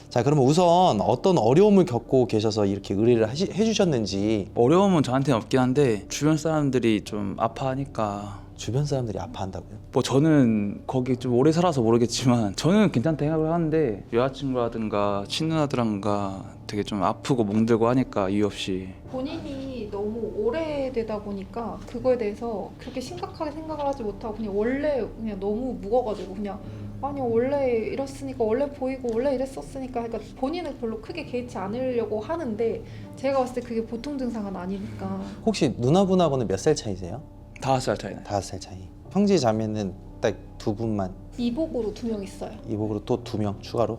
자, 그러면 우선 어떤 어려움을 겪고 계셔서 이렇게 의뢰를 해주셨는지. 어려움은 저한테는 없긴 한데 주변 사람들이 좀 아파하니까. 주변 사람들이 아파한다고요? 뭐 저는 거기 좀 오래 살아서 모르겠지만 저는 괜찮다 생각을 하는데 여자친구라든가 친누나들한가 되게 좀 아프고 멍들고 하니까 이유 없이. 본인이 너무 오래되다 보니까 그거에 대해서 그렇게 심각하게 생각을 하지 못하고 그냥 원래 그냥 너무 무거워가지고 그냥 아니 원래 이랬으니까 원래 보이고 원래 이랬었으니까 그러니까 본인은 별로 크게 개의치 않으려고 하는데 제가 봤을 때 그게 보통 증상은 아니니까. 혹시 누나분하고는 몇 살 차이세요? 5살 차이 나요. 5살 차이. 형제 자매는 딱 두 분만, 이복으로 2명 있어요. 이복으로 또 2명 추가로?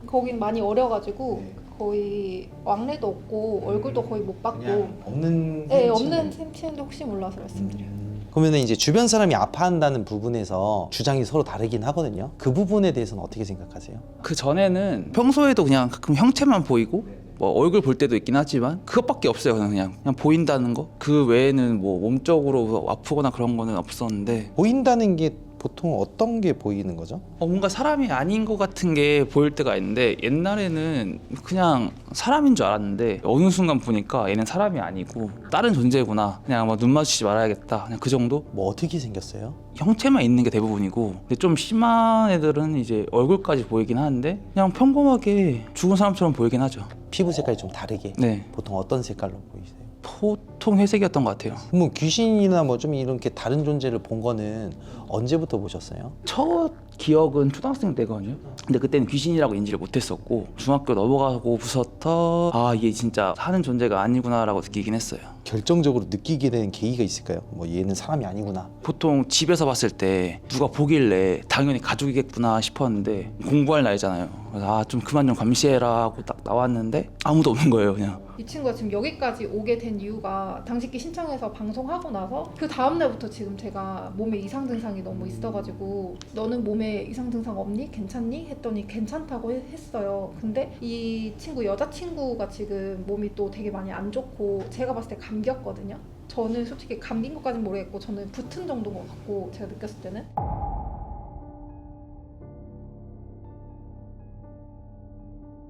거긴 많이 어려가지고 거의 왕래도 없고 얼굴도 거의 못 봤고 없는 네, 없는 셈치는데 혹시 몰라서 말씀드려요. 그러면 이제 주변 사람이 아파한다는 부분에서 주장이 서로 다르긴 하거든요. 그 부분에 대해서는 어떻게 생각하세요? 그 전에는 평소에도 그냥 가끔 형체만 보이고 뭐 얼굴 볼 때도 있긴 하지만 그것밖에 없어요. 그냥 보인다는 거. 그 외에는 뭐 몸적으로 아프거나 그런 거는 없었는데 보인다는 게 보통 어떤 게 보이는 거죠? 뭔가 사람이 아닌 것 같은 게 보일 때가 있는데 옛날에는 그냥 사람인 줄 알았는데 어느 순간 보니까 얘는 사람이 아니고 다른 존재구나. 그냥 뭐 눈 마주치지 말아야겠다. 그냥 그 정도? 뭐 어떻게 생겼어요? 형체만 있는 게 대부분이고 근데 좀 심한 애들은 이제 얼굴까지 보이긴 하는데 그냥 평범하게 죽은 사람처럼 보이긴 하죠. 피부 색깔이 좀 다르게. 네, 보통 어떤 색깔로 보이세요? 보통 회색이었던 것 같아요. 뭐 귀신이나 뭐 좀 이렇게 다른 존재를 본 거는 언제부터 보셨어요? 첫 기억은 초등학생 때거든요. 근데 그때는 귀신이라고 인지를 못했었고 중학교 넘어가고부터 아 이게 진짜 사는 존재가 아니구나라고 느끼긴 했어요. 결정적으로 느끼게 된 계기가 있을까요? 뭐 얘는 사람이 아니구나. 보통 집에서 봤을 때 누가 보길래 당연히 가족이겠구나 싶었는데 공부할 나이잖아요. 그래서 아 좀 그만 좀 감시해라 하고 딱 나왔는데 아무도 없는 거예요. 그냥 이 친구가 지금 여기까지 오게 된 이유가 당직기 신청해서 방송하고 나서 그 다음날부터 지금 제가 몸에 이상 증상이 너무 있어가지고 너는 몸에 이상 증상 없니? 괜찮니? 했더니 괜찮다고 했어요. 근데 이 친구 여자친구가 지금 몸이 또 되게 많이 안 좋고 제가 봤을 때 감기였거든요. 저는 솔직히 감기인 것까지는 모르겠고 저는 붙은 정도인 것 같고 제가 느꼈을 때는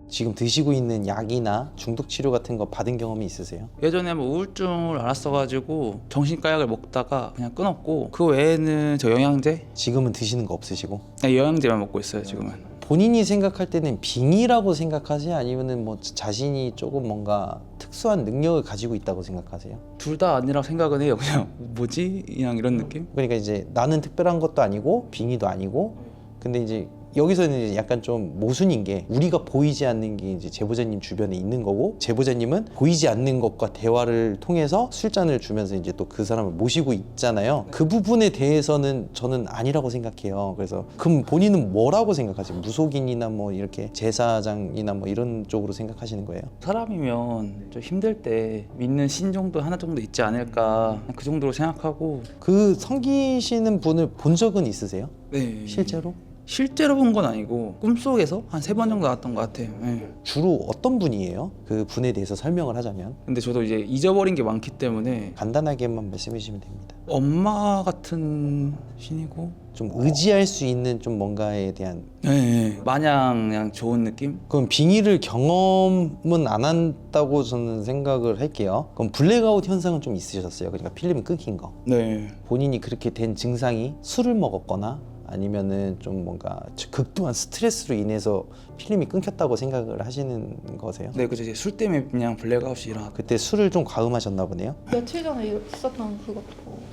지금 드시고 있는 약이나 중독 치료 같은 거 받은 경험이 있으세요? 예전에 뭐 우울증을 앓았어가지고 정신과 약을 먹다가 그냥 끊었고 그 외에는 저 영양제? 지금은 드시는 거 없으시고? 네, 영양제만 먹고 있어요 지금은. 본인이 생각할 때는 빙의라고 생각하세요? 아니면은 뭐 자신이 조금 뭔가 특수한 능력을 가지고 있다고 생각하세요? 둘 다 아니라고 생각은 해요. 그냥 뭐지? 그냥 이런 느낌? 그러니까 이제 나는 특별한 것도 아니고 빙의도 아니고, 근데 이제 여기서는 이제 약간 좀 모순인 게 우리가 보이지 않는 게 이제 제보자님 주변에 있는 거고 제보자님은 보이지 않는 것과 대화를 통해서 술잔을 주면서 이제 또 그 사람을 모시고 있잖아요. 그 부분에 대해서는 저는 아니라고 생각해요. 그래서 그럼 본인은 뭐라고 생각하세요? 무속인이나 뭐 이렇게 제사장이나 뭐 이런 쪽으로 생각하시는 거예요? 사람이면 좀 힘들 때 믿는 신 정도 하나 정도 있지 않을까 그 정도로 생각하고. 그 섬기시는 분을 본 적은 있으세요? 네. 실제로? 실제로 본 건 아니고 꿈속에서 한 3번 정도 나왔던 것 같아요. 네. 주로 어떤 분이에요? 그 분에 대해서 설명을 하자면 근데 저도 이제 잊어버린 게 많기 때문에 간단하게만 말씀해 주시면 됩니다. 엄마 같은 신이고 좀 의지할 수 있는 좀 뭔가에 대한. 네. 마냥 그냥 좋은 느낌? 그럼 빙의를 경험은 안 한다고 저는 생각을 할게요. 그럼 블랙아웃 현상은 좀 있으셨어요? 그러니까 필름이 끊긴 거. 네. 본인이 그렇게 된 증상이 술을 먹었거나 아니면은 좀 뭔가 극도한 스트레스로 인해서 필름이 끊겼다고 생각을 하시는 거세요? 네, 그죠. 이제 술 때문에 그냥 블랙아웃이 일어났고. 그때 술을 좀 과음하셨나 보네요. 며칠 전에 있었던 그것도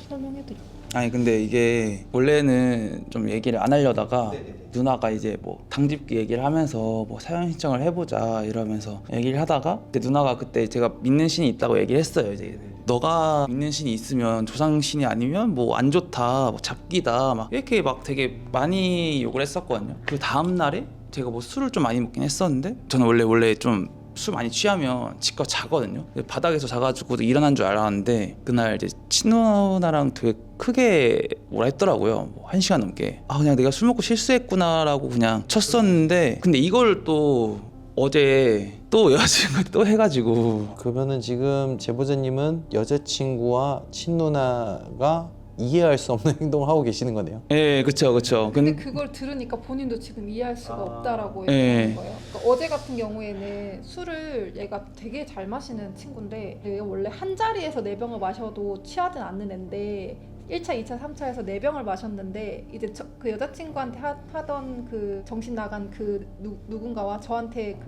설명해드릴게요. 아니 근데 이게 원래는 좀 얘기를 안 하려다가 누나가 이제 뭐 당직기 얘기를 하면서 뭐 사연 신청을 해보자 이러면서 얘기를 하다가 근데 누나가 그때 제가 믿는 신이 있다고 얘기를 했어요. 이제 너가 믿는 신이 있으면 조상신이 아니면 뭐 안 좋다, 뭐 잡기다 막 이렇게 막 되게 많이 욕을 했었거든요. 그 다음 날에 제가 뭐 술을 좀 많이 먹긴 했었는데 저는 원래 좀 술 많이 취하면 집가 자거든요. 바닥에서 자가지고 일어난 줄 알았는데 그날 이제 친누나랑 되게 크게 뭐라 했더라고요. 뭐 1시간 넘게. 아 그냥 내가 술 먹고 실수했구나라고 그냥 쳤었는데 근데 이걸 또 어제 또 여자친구한테 또 해가지고. 그러면은 지금 제보자님은 여자친구와 친누나가 이해할 수 없는 행동을 하고 계시는 거네요. 예, 그쵸. 근데 그걸 들으니까 본인도 지금 이해할 수가 없다라고 예. 얘기하는 거예요. 그러니까 어제 같은 경우에는 술을 얘가 되게 잘 마시는 친구인데 얘가 원래 한 자리에서 4병을 마셔도 취하진 않는 애인데 1차, 2차, 3차에서 4병을 마셨는데 이제 그 여자친구한테 하던 그 정신 나간 그 누군가와 저한테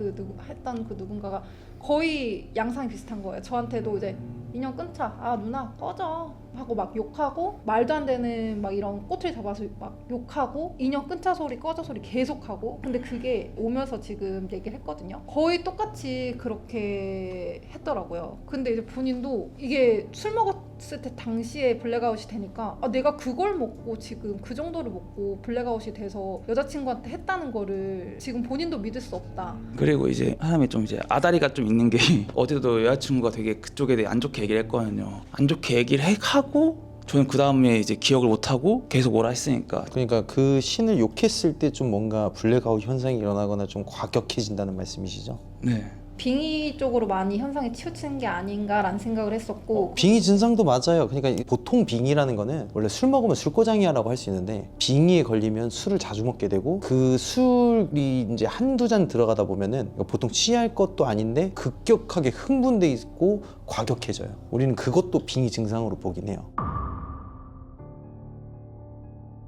했던 그 누군가가 거의 양상이 비슷한 거예요. 저한테도 이제 인연 끊자, 아 누나 꺼져 하고 막 욕하고 말도 안 되는 막 이런 꼬투리 잡아서 막 욕하고 인연 끊자 소리 꺼져 소리 계속하고 근데 그게 오면서 지금 얘기를 했거든요. 거의 똑같이 그렇게 했더라고요. 근데 이제 본인도 이게 술 먹었을 때 당시에 블랙아웃이 되니까 아, 내가 그걸 먹고 지금 그 정도를 먹고 블랙아웃이 돼서 여자친구한테 했다는 거를 지금 본인도 믿을 수 없다. 그리고 이제 사람이 좀 이제 아다리가 좀 있는 게 어제도 여자친구가 되게 그쪽에 대해 안 좋게 얘기를 했거든요. 안 좋게 얘기를 하고 저는 그 다음에 이제 기억을 못 하고 계속 오라 했으니까. 그러니까 그 신을 욕했을 때 좀 뭔가 블랙아웃 현상이 일어나거나 좀 과격해진다는 말씀이시죠? 네. 빙의 쪽으로 많이 현상이 치우치는 게 아닌가라는 생각을 했었고 빙의 증상도 맞아요. 그러니까 보통 빙의라는 거는 원래 술 먹으면 술고장이야라고 할 수 있는데 빙의에 걸리면 술을 자주 먹게 되고 그 술이 이제 한두 잔 들어가다 보면은 보통 취할 것도 아닌데 급격하게 흥분돼 있고 과격해져요. 우리는 그것도 빙의 증상으로 보긴 해요.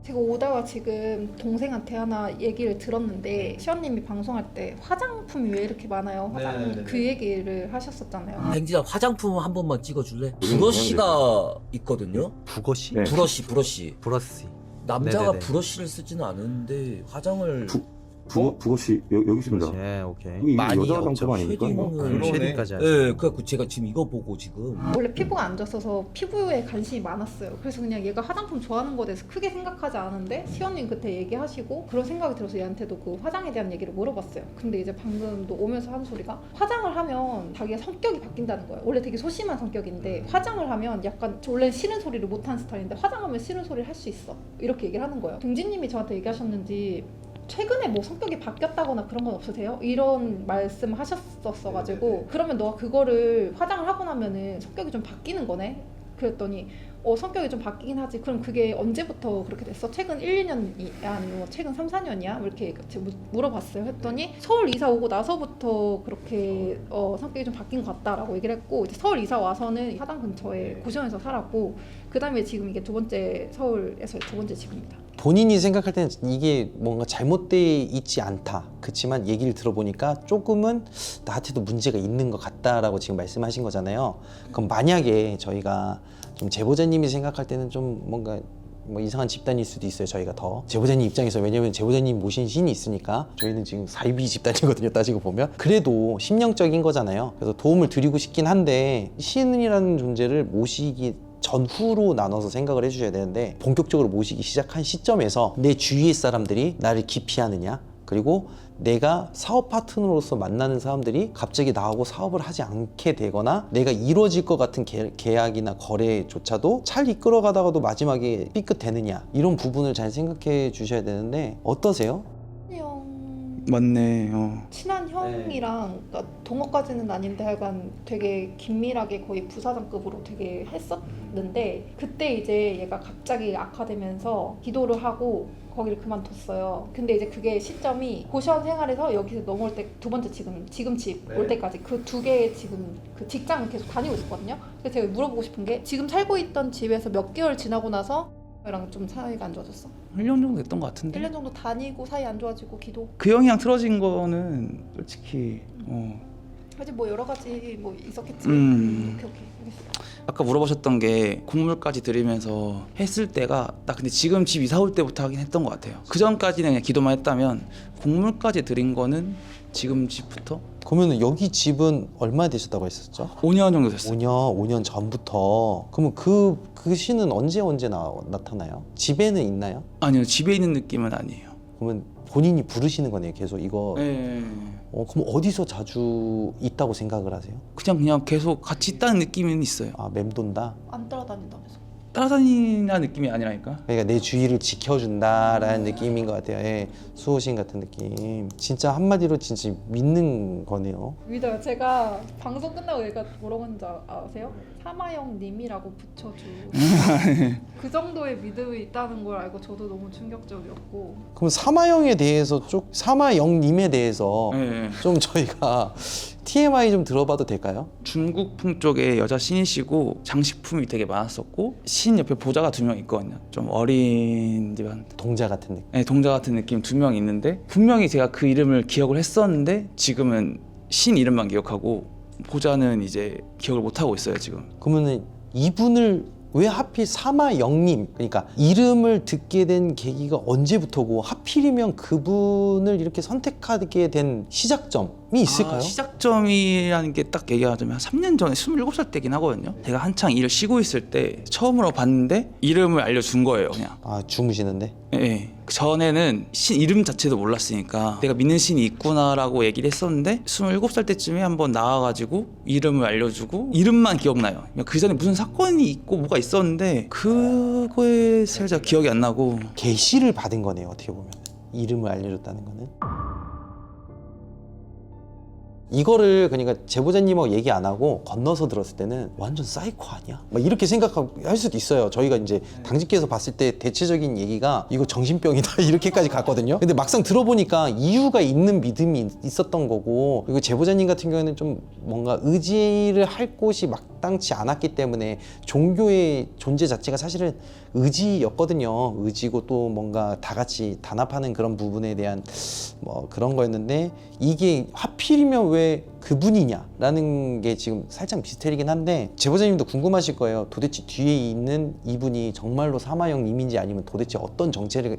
제가 오다가 지금 동생한테 하나 얘기를 들었는데 시연님이 방송할 때 화장품이 왜 이렇게 많아요? 그 얘기를 하셨었잖아요. 댕지야 화장품 한 번만 찍어줄래? 브러쉬가 있거든요. 북어시? 네. 브러쉬 브러시. 남자가 네네네. 브러쉬를 쓰지는 않은데 화장을 북어씨 여기 있습니다. 네, 오케이. 이게 많이 여자 없죠. 화장품 아닙니까? 쉐딩을 쉐딩까지 하죠. 예, 그래갖고 제가 지금 이거 보고 지금 원래 피부가 안 좋아서 피부에 관심이 많았어요. 그래서 그냥 얘가 화장품 좋아하는 거에 대해서 크게 생각하지 않은데 시연님 그때 얘기하시고 그런 생각이 들어서 얘한테도 그 화장에 대한 얘기를 물어봤어요. 근데 이제 방금도 오면서 하는 소리가 화장을 하면 자기의 성격이 바뀐다는 거예요. 원래 되게 소심한 성격인데 화장을 하면 약간 원래 싫은 소리를 못하는 스타일인데 화장하면 싫은 소리를 할 수 있어. 이렇게 얘기를 하는 거예요. 등진님이 저한테 얘기하셨는지 최근에 뭐 성격이 바뀌었다거나 그런 건 없으세요? 이런 말씀 하셨었어가지고 그러면 너가 그거를 화장을 하고 나면은 성격이 좀 바뀌는 거네? 그랬더니 성격이 좀 바뀌긴 하지. 그럼 그게 언제부터 그렇게 됐어? 최근 1, 2년이 아니면 최근 3, 4년이야? 이렇게 물어봤어요. 했더니 서울 이사 오고 나서부터 그렇게 성격이 좀 바뀐 것 같다라고 얘기를 했고 이제 서울 이사 와서는 화당 근처에 고시원에서 살았고 그 다음에 지금 이게 서울에서 두 번째 집입니다. 본인이 생각할 때는 이게 뭔가 잘못돼 있지 않다. 그렇지만 얘기를 들어보니까 조금은 나한테도 문제가 있는 것 같다라고 지금 말씀하신 거잖아요. 그럼 만약에 저희가 좀 제보자님이 생각할 때는 좀 뭔가 뭐 이상한 집단일 수도 있어요. 저희가 더 제보자님 입장에서 왜냐면 제보자님 모신 신이 있으니까 저희는 지금 사이비 집단이거든요. 따지고 보면 그래도 심령적인 거잖아요. 그래서 도움을 드리고 싶긴 한데 신이라는 존재를 모시기 전후로 나눠서 생각을 해주셔야 되는데 본격적으로 모시기 시작한 시점에서 내 주위의 사람들이 나를 기피하느냐 그리고 내가 사업 파트너로서 만나는 사람들이 갑자기 나하고 사업을 하지 않게 되거나 내가 이루어질 것 같은 계약이나 거래조차도 잘 이끌어가다가도 마지막에 삐끗되느냐 이런 부분을 잘 생각해 주셔야 되는데 어떠세요? 맞네. 친한 형이랑 그러니까 동업까지는 아닌데 하여간 되게 긴밀하게 거의 부사장급으로 되게 했었는데 그때 이제 얘가 갑자기 악화되면서 기도를 하고 거기를 그만뒀어요. 근데 이제 그게 시점이 고시원 생활에서 여기서 넘어올 때 두 번째 지금 집 올 때까지 그 두 개의 지금 그 직장을 계속 다니고 있었거든요. 그래서 제가 물어보고 싶은 게 지금 살고 있던 집에서 몇 개월 지나고 나서 랑 좀 사이가 안 좋아졌어? 1년 정도 됐던 것 같은데. 1년 정도 다니고 사이 안 좋아지고 기도. 그 형이랑 틀어진 거는 솔직히 아직 뭐 여러 가지 뭐 있었겠지. 오케이. 오케이 알겠어. 아까 물어보셨던 게 곡물까지 들이면서 했을 때가 나 근데 지금 집 이사 올 때부터 하긴 했던 것 같아요. 그 전까지는 그냥 기도만 했다면 곡물까지 들인 거는 지금 집부터 그러면 여기 집은 얼마 되셨다고 했었죠? 5년 정도 됐어요. 5년 전부터. 그러면 그 신은 언제 나타나요? 집에는 있나요? 아니요, 집에 있는 느낌은 아니에요. 그러면 본인이 부르시는 거네요. 계속 이거. 네. 그럼 어디서 자주 있다고 생각을 하세요? 그냥 계속 같이 있다는 느낌은 있어요. 아 맴돈다. 안 따라다닌다면서. 따라다니는 느낌이 아니라니까. 그러니까 내 주의를 지켜준다라는 느낌인 것 같아요. 예, 수호신 같은 느낌. 진짜 한마디로 진짜 믿는 거네요. 믿어요. 제가 방송 끝나고 얘가 뭐라고 했는지 아세요? 사마영 님이라고 붙여줘. 그 정도의 믿음이 있다는 걸 알고 저도 너무 충격적이었고. 그럼 사마영에 대해서 사마영님에 대해서 네. 좀 저희가 TMI 좀 들어봐도 될까요? 중국풍 쪽에 여자 신이시고 장식품이 되게 많았었고 신 옆에 보좌가 2명 있거든요. 좀 어린 집안 동자 같은 느낌. 네, 동자 같은 느낌 2명 있는데 분명히 제가 그 이름을 기억을 했었는데 지금은 신 이름만 기억하고 보좌는 이제 기억을 못 하고 있어요 지금. 그러면은 이분을 왜 하필 사마영님, 그러니까 이름을 듣게 된 계기가 언제부터고 하필이면 그분을 이렇게 선택하게 된 시작점이 있을까요? 시작점이라는 게 딱 얘기하자면 한 3년 전에 27살 때긴 하거든요. 제가 한창 일을 쉬고 있을 때 처음으로 봤는데 이름을 알려준 거예요 그냥. 아, 주무시는데? 예. 그 전에는 신 이름 자체도 몰랐으니까 내가 믿는 신이 있구나라고 얘기를 했었는데 27살 때쯤에 한번 나와가지고 이름을 알려주고 이름만 기억나요. 그 전에 무슨 사건이 있고 뭐가 있었는데 그거에 살짝 기억이 안 나고. 계시를 받은 거네요, 어떻게 보면. 이름을 알려줬다는 거는. 이거를 그러니까 제보자님하고 얘기 안 하고 건너서 들었을 때는 완전 사이코 아니야? 막 이렇게 생각할 수도 있어요. 저희가 이제 당직계에서 봤을 때 대체적인 얘기가 이거 정신병이다 이렇게까지 갔거든요. 근데 막상 들어보니까 이유가 있는 믿음이 있었던 거고, 그리고 제보자님 같은 경우에는 좀 뭔가 의지를 할 곳이 마땅치 않았기 때문에 종교의 존재 자체가 사실은 의지였거든요. 의지고 또 뭔가 다 같이 단합하는 그런 부분에 대한 뭐 그런 거였는데, 이게 하필이면 왜 그분이냐라는 게 지금 살짝 미스테리긴 한데, 제보자님도 궁금하실 거예요. 도대체 뒤에 있는 이분이 정말로 사마영님인지 아니면 도대체 어떤 정체에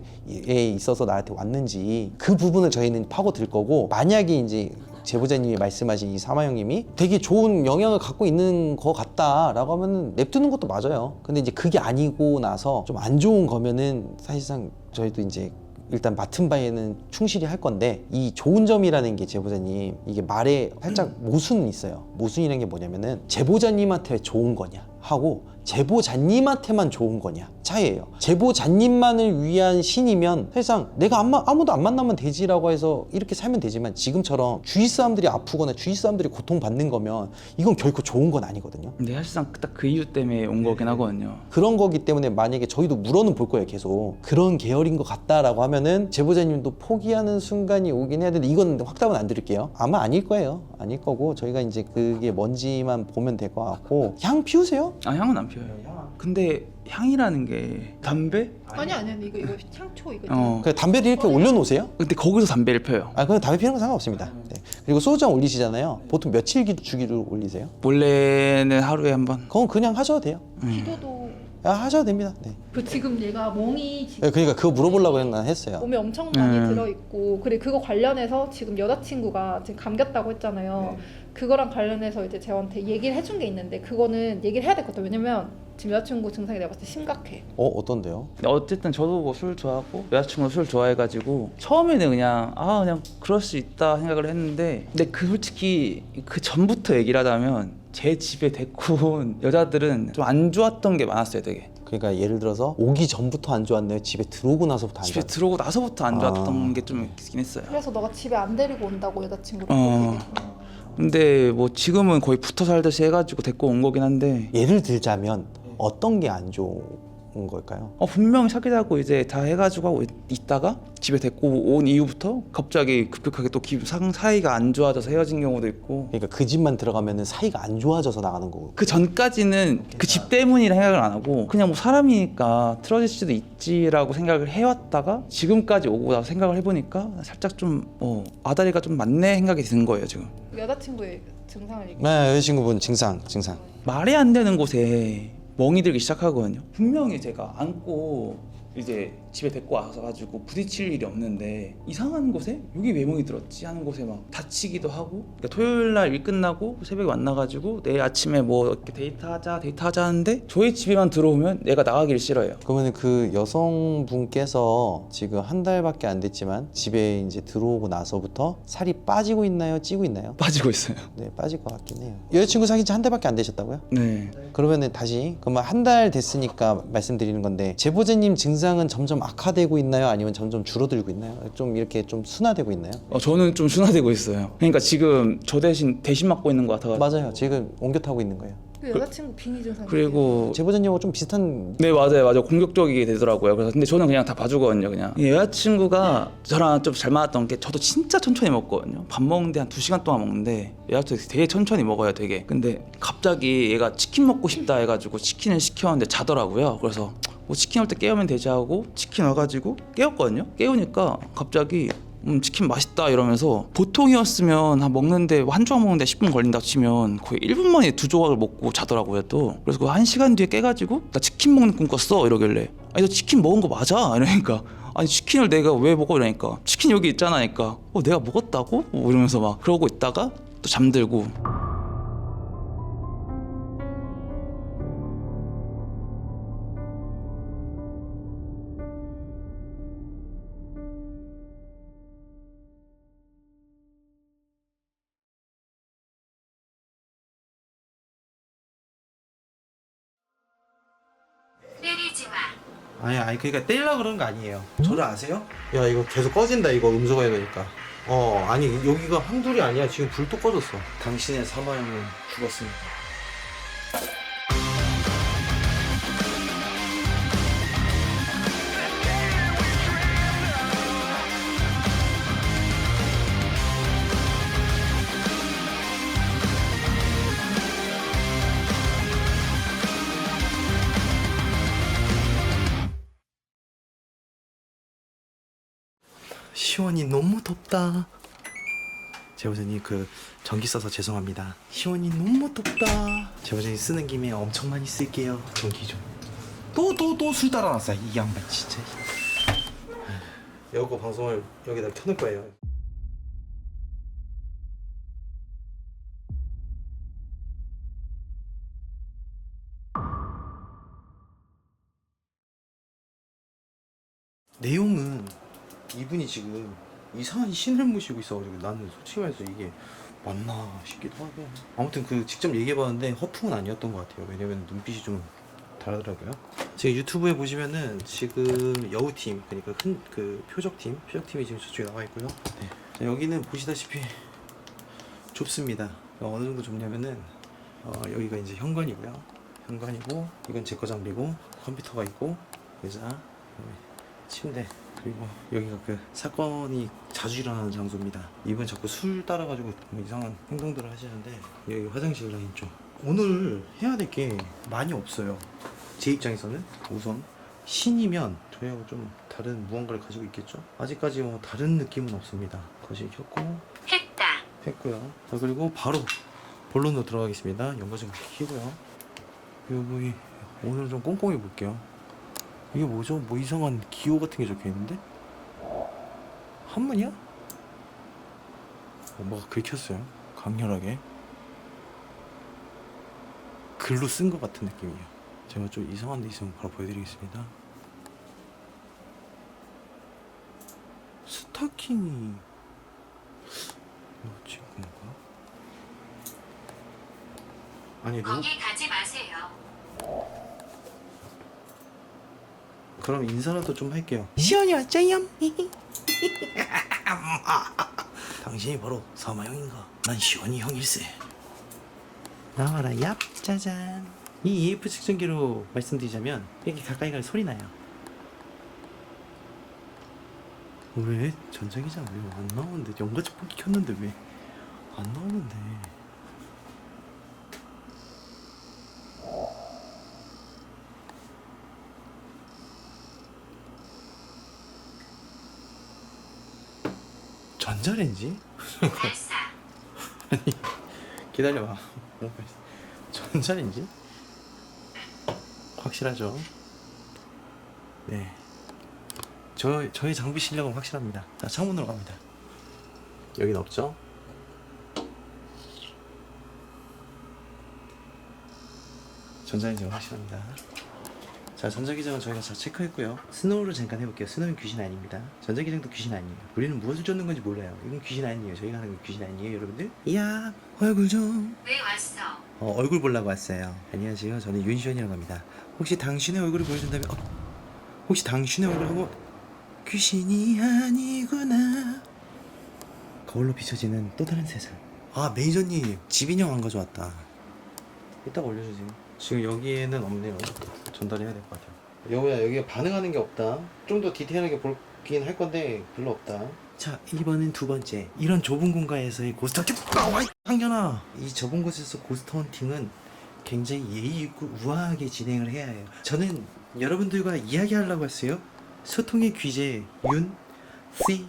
있어서 나한테 왔는지, 그 부분을 저희는 파고들 거고, 만약에 이제 제보자님이 말씀하신 이 사마영님이 되게 좋은 영향을 갖고 있는 것 같다라고 하면 냅두는 것도 맞아요. 근데 이제 그게 아니고 나서 좀 안 좋은 거면은 사실상 저희도 이제 일단 맡은 바에는 충실히 할 건데, 이 좋은 점이라는 게 제보자님, 이게 말에 살짝 모순이 있어요. 모순이라는 게 뭐냐면은 제보자님한테 좋은 거냐 하고 제보자님한테만 좋은 거냐 차이예요. 제보자님만을 위한 신이면 사실상 내가 아무도 안 만나면 되지라고 해서 이렇게 살면 되지만, 지금처럼 주위 사람들이 아프거나 주위 사람들이 고통받는 거면 이건 결코 좋은 건 아니거든요. 근데 사실상 딱 그 이유 때문에 온 거긴 하거든요. 그런 거기 때문에 만약에 저희도 물어는 볼 거예요. 계속 그런 계열인 것 같다라고 하면은 제보자님도 포기하는 순간이 오긴 해야 되는데, 이건 확답은 안 드릴게요. 아마 아닐 거예요. 아닐 거고, 저희가 이제 그게 뭔지만 보면 될 것 같고. 향 피우세요? 아 향은 안 피워요. 근데 향이라는 게 담배? 아니 이거 향초 이거. 그냥 담배를 이렇게 올려놓으세요? 근데 거기서 담배를 펴요. 아, 그냥 담배 피우는 건 상관없습니다. 네. 그리고 소주잔 올리시잖아요. 보통 며칠 주기로 올리세요? 원래는 하루에 한 번. 그건 그냥 하셔도 돼요. 기도도. 하셔도 됩니다. 네. 그 지금 얘가 멍이 지금 네, 그러니까 그거 물어보려고 했어요. 몸에 엄청 많이 들어있고, 그리고 그거 관련해서 지금 여자친구가 지금 감겼다고 했잖아요. 그거랑 관련해서 이제 저한테 얘기를 해준 게 있는데, 그거는 얘기를 해야 될 것 같아요. 왜냐면 지금 여자친구 증상이 내가 봤을 때 심각해. 어떤데요? 근데 어쨌든 저도 뭐 술 좋아하고 여자친구도 술 좋아해가지고 처음에는 그냥 그럴 수 있다 생각을 했는데, 근데 그 솔직히 그 전부터 얘기를 하자면 제 집에 데리고 온 여자들은 좀 안 좋았던 게 많았어요 되게. 그러니까 예를 들어서 오기 전부터 안 좋았네요? 집에 들어오고 나서부터 안 집에 좋았어요? 들어오고 나서부터 안 좋았던 게 좀 있긴 했어요. 그래서 너가 집에 안 데리고 온다고 여자친구를. 근데 뭐 지금은 거의 붙어 살듯이 해가지고 데리고 온 거긴 한데, 예를 들자면 어떤 게 안 좋은 걸까요? 분명히 사귀자고 이제 다 해가지고 하고 있다가 집에 데리고 온 이후부터 갑자기 급격하게 또 사이가 안 좋아져서 헤어진 경우도 있고. 그러니까 그 집만 들어가면 사이가 안 좋아져서 나가는 거고. 그 전까지는 그 집 때문이라 생각을 안 하고 그냥 뭐 사람이니까 틀어질 수도 있지라고 생각을 해왔다가 지금까지 오고 나서 생각을 해보니까 살짝 좀 아다리가 좀 맞네 생각이 드는 거예요 지금. 여자친구의 증상을 얘기해. 네, 여자친구분 증상. 말이 안 되는 곳에 멍이 들기 시작하거든요. 분명히 제가 안고 이제 집에 데리고 와서 가지고 부딪힐 일이 없는데 이상한 곳에 여기 왜 멍이 들었지 하는 곳에 막 다치기도 하고. 그러니까 토요일 날 일 끝나고 새벽에 만나가지고 내일 아침에 뭐 이렇게 데이트하자 하는데 저희 집에만 들어오면 얘가 나가길 싫어해요. 그러면 그 여성분께서 지금 한 달밖에 안 됐지만 집에 이제 들어오고 나서부터 살이 빠지고 있나요? 찌고 있나요? 빠지고 있어요. 네, 빠질 것 같긴 해요. 여자친구 사귄 지 한 달밖에 안 되셨다고요? 네. 그러면은 다시 그러면 한 달 됐으니까 말씀드리는 건데 제보자님 증상은 점점 악화되고 있나요? 아니면 점점 줄어들고 있나요? 좀 이렇게 좀 순화되고 있나요? 저는 좀 순화되고 있어요. 그러니까 지금 저 대신 맡고 있는 것 같아가지고. 맞아요. 지금 옮겨 타고 있는 거예요. 그 여자친구 빙의 증상. 그리고 제보자님하고 좀 비슷한. 네 맞아요 공격적이게 되더라고요. 그래서 근데 저는 그냥 다 봐주거든요. 그냥 여자친구가 저랑 좀 잘 맞았던 게 저도 진짜 천천히 먹거든요. 밥 먹는데 한 2시간 동안 먹는데 여자친구 되게 천천히 먹어요. 되게. 근데 갑자기 얘가 치킨 먹고 싶다 해가지고 치킨을 시켰는데 자더라고요. 그래서 뭐 치킨 올 때 깨우면 되지 하고 치킨 와가지고 깨웠거든요. 깨우니까 갑자기 치킨 맛있다 이러면서 보통이었으면 먹는데 한 조각 먹는데 10분 걸린다 치면 거의 1분 만에 2조각을 먹고 자더라고요 또. 그래서 그 1시간 뒤에 깨가지고 나 치킨 먹는 꿈 꿨어 이러길래 아니 너 치킨 먹은 거 맞아? 이러니까 아니 치킨을 내가 왜 먹어? 이러니까 치킨 여기 있잖아 하니까 내가 먹었다고? 이러면서 막 그러고 있다가 또 잠들고. 아니 그러니까 때리려고 그러는 거 아니에요. 저를 아세요? 야 이거 계속 꺼진다 이거 음소거 해놓으니까. 아니 여기가 한둘이 아니야. 지금 불도 꺼졌어. 당신의 사마형은 죽었습니다. 시원이 너무 덥다. 제보자님 그 전기 써서 죄송합니다. 시원이 너무 덥다. 제보자님 쓰는 김에 엄청 많이 쓸게요. 전기 좀. 또 술 따라놨어 이 양반 진짜. 여고 방송을 여기다 켜놓을 거예요. 내용은 이분이 지금 이상한 신을 모시고 있어가지고 나는 솔직히 말해서 이게 맞나 싶기도 하고. 아무튼 그 직접 얘기해봤는데 허풍은 아니었던 것 같아요. 왜냐면 눈빛이 좀 다르더라고요. 지금 유튜브에 보시면은 지금 여우팀, 그러니까 그 표적팀이 지금 저쪽에 나와 있고요. 네. 자, 여기는 보시다시피 좁습니다. 어느 정도 좁냐면은 여기가 이제 현관이고요. 현관이고 이건 제 거 장비고 컴퓨터가 있고 의자, 침대, 그리고 여기가 그 사건이 자주 일어나는 장소입니다. 이분 자꾸 술 따라가지고 뭐 이상한 행동들을 하시는데 여기 화장실 라인 쪽. 오늘 해야 될 게 많이 없어요. 제 입장에서는 우선 신이면 저희하고 좀 다른 무언가를 가지고 있겠죠. 아직까지 뭐 다른 느낌은 없습니다. 거실 켰고 했고요. 자 그리고 바로 본론으로 들어가겠습니다. 연거 좀 켜고요. 여기 오늘 좀 꼼꼼히 볼게요. 이게 뭐죠? 뭐 이상한 기호 같은 게 적혀 있는데? 한문이야? 뭐가 긁혔어요. 강렬하게 글로 쓴 것 같은 느낌이에요. 제가 좀 이상한 데 있으면 바로 보여드리겠습니다. 스타킹이 이 친구인가? 아니 거기 가지 마세요. 그럼 인사라도 좀 할게요. 시원이 왔죠요? 당신이 바로 사마형인가? 난 시원이 형일세. 나와라 얍 짜잔. 이 EF 측정기로 말씀드리자면 이렇게 가까이 가면 소리 나요. 왜? 전자기장 왜 안 나오는데? 연가지 뽑기 켰는데 왜 안 나오는데? 전자레인지? 발사. 아니 기다려봐. 전자레인지? 확실하죠? 네. 저의 장비 실력은 확실합니다. 자, 창문으로 갑니다. 여긴 없죠? 전자기장은 확실합니다. 자, 전자기장은 저희가 잘 체크했고요. 스노우를 잠깐 해볼게요. 스노우는 귀신 아닙니다. 전자기장도 귀신 아니에요. 우리는 무엇을 쫓는 건지 몰라요. 이건 귀신 아니에요. 저희가 하는 건 귀신 아니에요, 여러분들. 이야, 얼굴 좀. 왜 왔어? 얼굴 보려고 왔어요. 안녕하세요. 저는 윤시원이라고 합니다. 혹시 당신의 얼굴을 보여준다면, 혹시 당신의 얼굴을 한번, 귀신이 아니구나. 거울로 비춰지는 또 다른 세상. 아, 매니저님, 집인형 안 가져왔다. 이따가 올려주세요. 지금 여기에는 없네요. 전달해야 될 것 같아요. 여우야, 여기가 반응하는 게 없다. 좀 더 디테일하게 볼긴 할 건데 별로 없다. 자, 2번은 두 번째. 이런 좁은 공간에서의 고스트 헌팅. 황견아, 이 좁은 곳에서 고스트 헌팅은 굉장히 예의 있고 우아하게 진행을 해야 해요. 저는 여러분들과 이야기하려고 했어요. 소통의 귀재 윤 C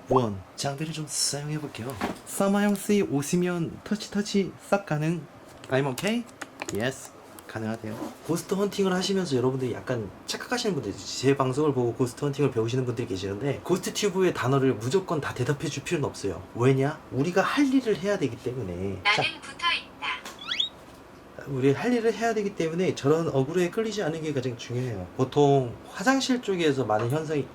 원 장비를 좀 사용해 볼게요. 사마형 C 옷이면 터치 싹 가능. I'm okay? Yes. 가능하대요. 고스트 헌팅을 하시면서 여러분들이 약간 착각하시는 분들, 제 방송을 보고 고스트 헌팅을 배우시는 분들이 계시는데, 고스트 튜브의 단어를 무조건 다 대답해 줄 필요는 없어요. 왜냐? 우리가 할 일을 해야 되기 때문에. 자, 나는 붙어 있다. 우리 할 일을 해야 되기 때문에 저런 어그로에 끌리지 않는 게 가장 중요해요. 보통 화장실 쪽에서 많은 현상이,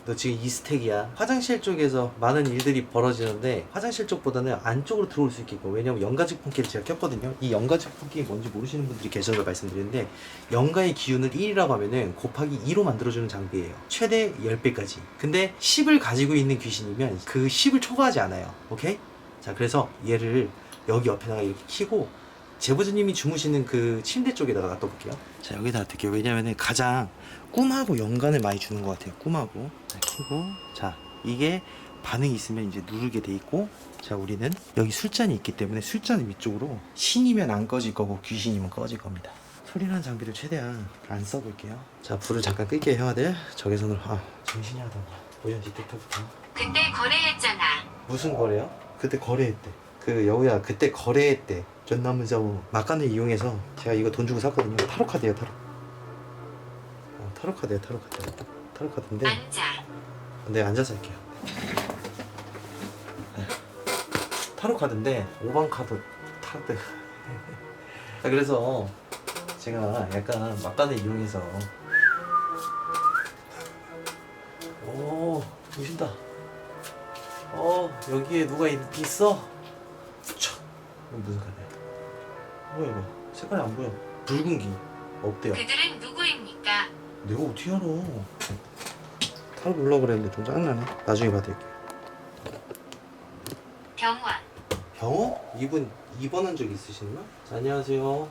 너 지금 이 스택이야. 화장실 쪽에서 많은 일들이 벌어지는데 화장실 쪽보다는 안쪽으로 들어올 수 있겠고, 왜냐면 연가직 폰기를 제가 켰거든요. 이 연가직 폰기 뭔지 모르시는 분들이 계셔서 말씀드리는데, 연가의 기운을 1이라고 하면은 곱하기 2로 만들어주는 장비예요. 최대 10배까지. 근데 10을 가지고 있는 귀신이면 그 10을 초과하지 않아요. 오케이? 자, 그래서 얘를 여기 옆에다가 이렇게 키고 제보자님이 주무시는 그 침대 쪽에다가 놔둬볼게요. 자, 여기다 놔둘게요. 왜냐면은 가장 꿈하고 연관을 많이 주는 것 같아요. 꿈하고. 자, 켜고. 자, 이게 반응이 있으면 이제 누르게 돼 있고, 자, 우리는 여기 술잔이 있기 때문에 술잔 위쪽으로 신이면 안 꺼질 거고 귀신이면 꺼질 겁니다. 소리나는 장비를 최대한 안 써볼게요. 자, 불을 잠깐 끌게요, 형아들. 적외선으로. 정신이 하다. 모션 디텍터부터. 그때 거래했잖아. 무슨 거래요? 그때 거래했대. 그 여우야, 그때 거래했대. 존나 무서워. 막간을 이용해서 제가 이거 돈 주고 샀거든요. 타로 카드예요, 타로. 타로 카드예요, 타로 카드. 타로 카드인데. 앉아. 네, 앉아서 할게요. 네. 타로 카드인데 5번 카드. 그래서 제가 약간 막간을 이용해서. 오, 보신다. 여기에 누가 있어? 촥. 이거 무슨 카드야? 뭐야 이거? 색깔이 안 보여. 붉은 기 없대요. 그들은 누구입니까? 내가 어떻게 알아? 타로 보려고 그랬는데 좀 짜증나네. 나중에 받을게요. 병원. 병원? 이분 입원한 적 있으신가? 자, 안녕하세요.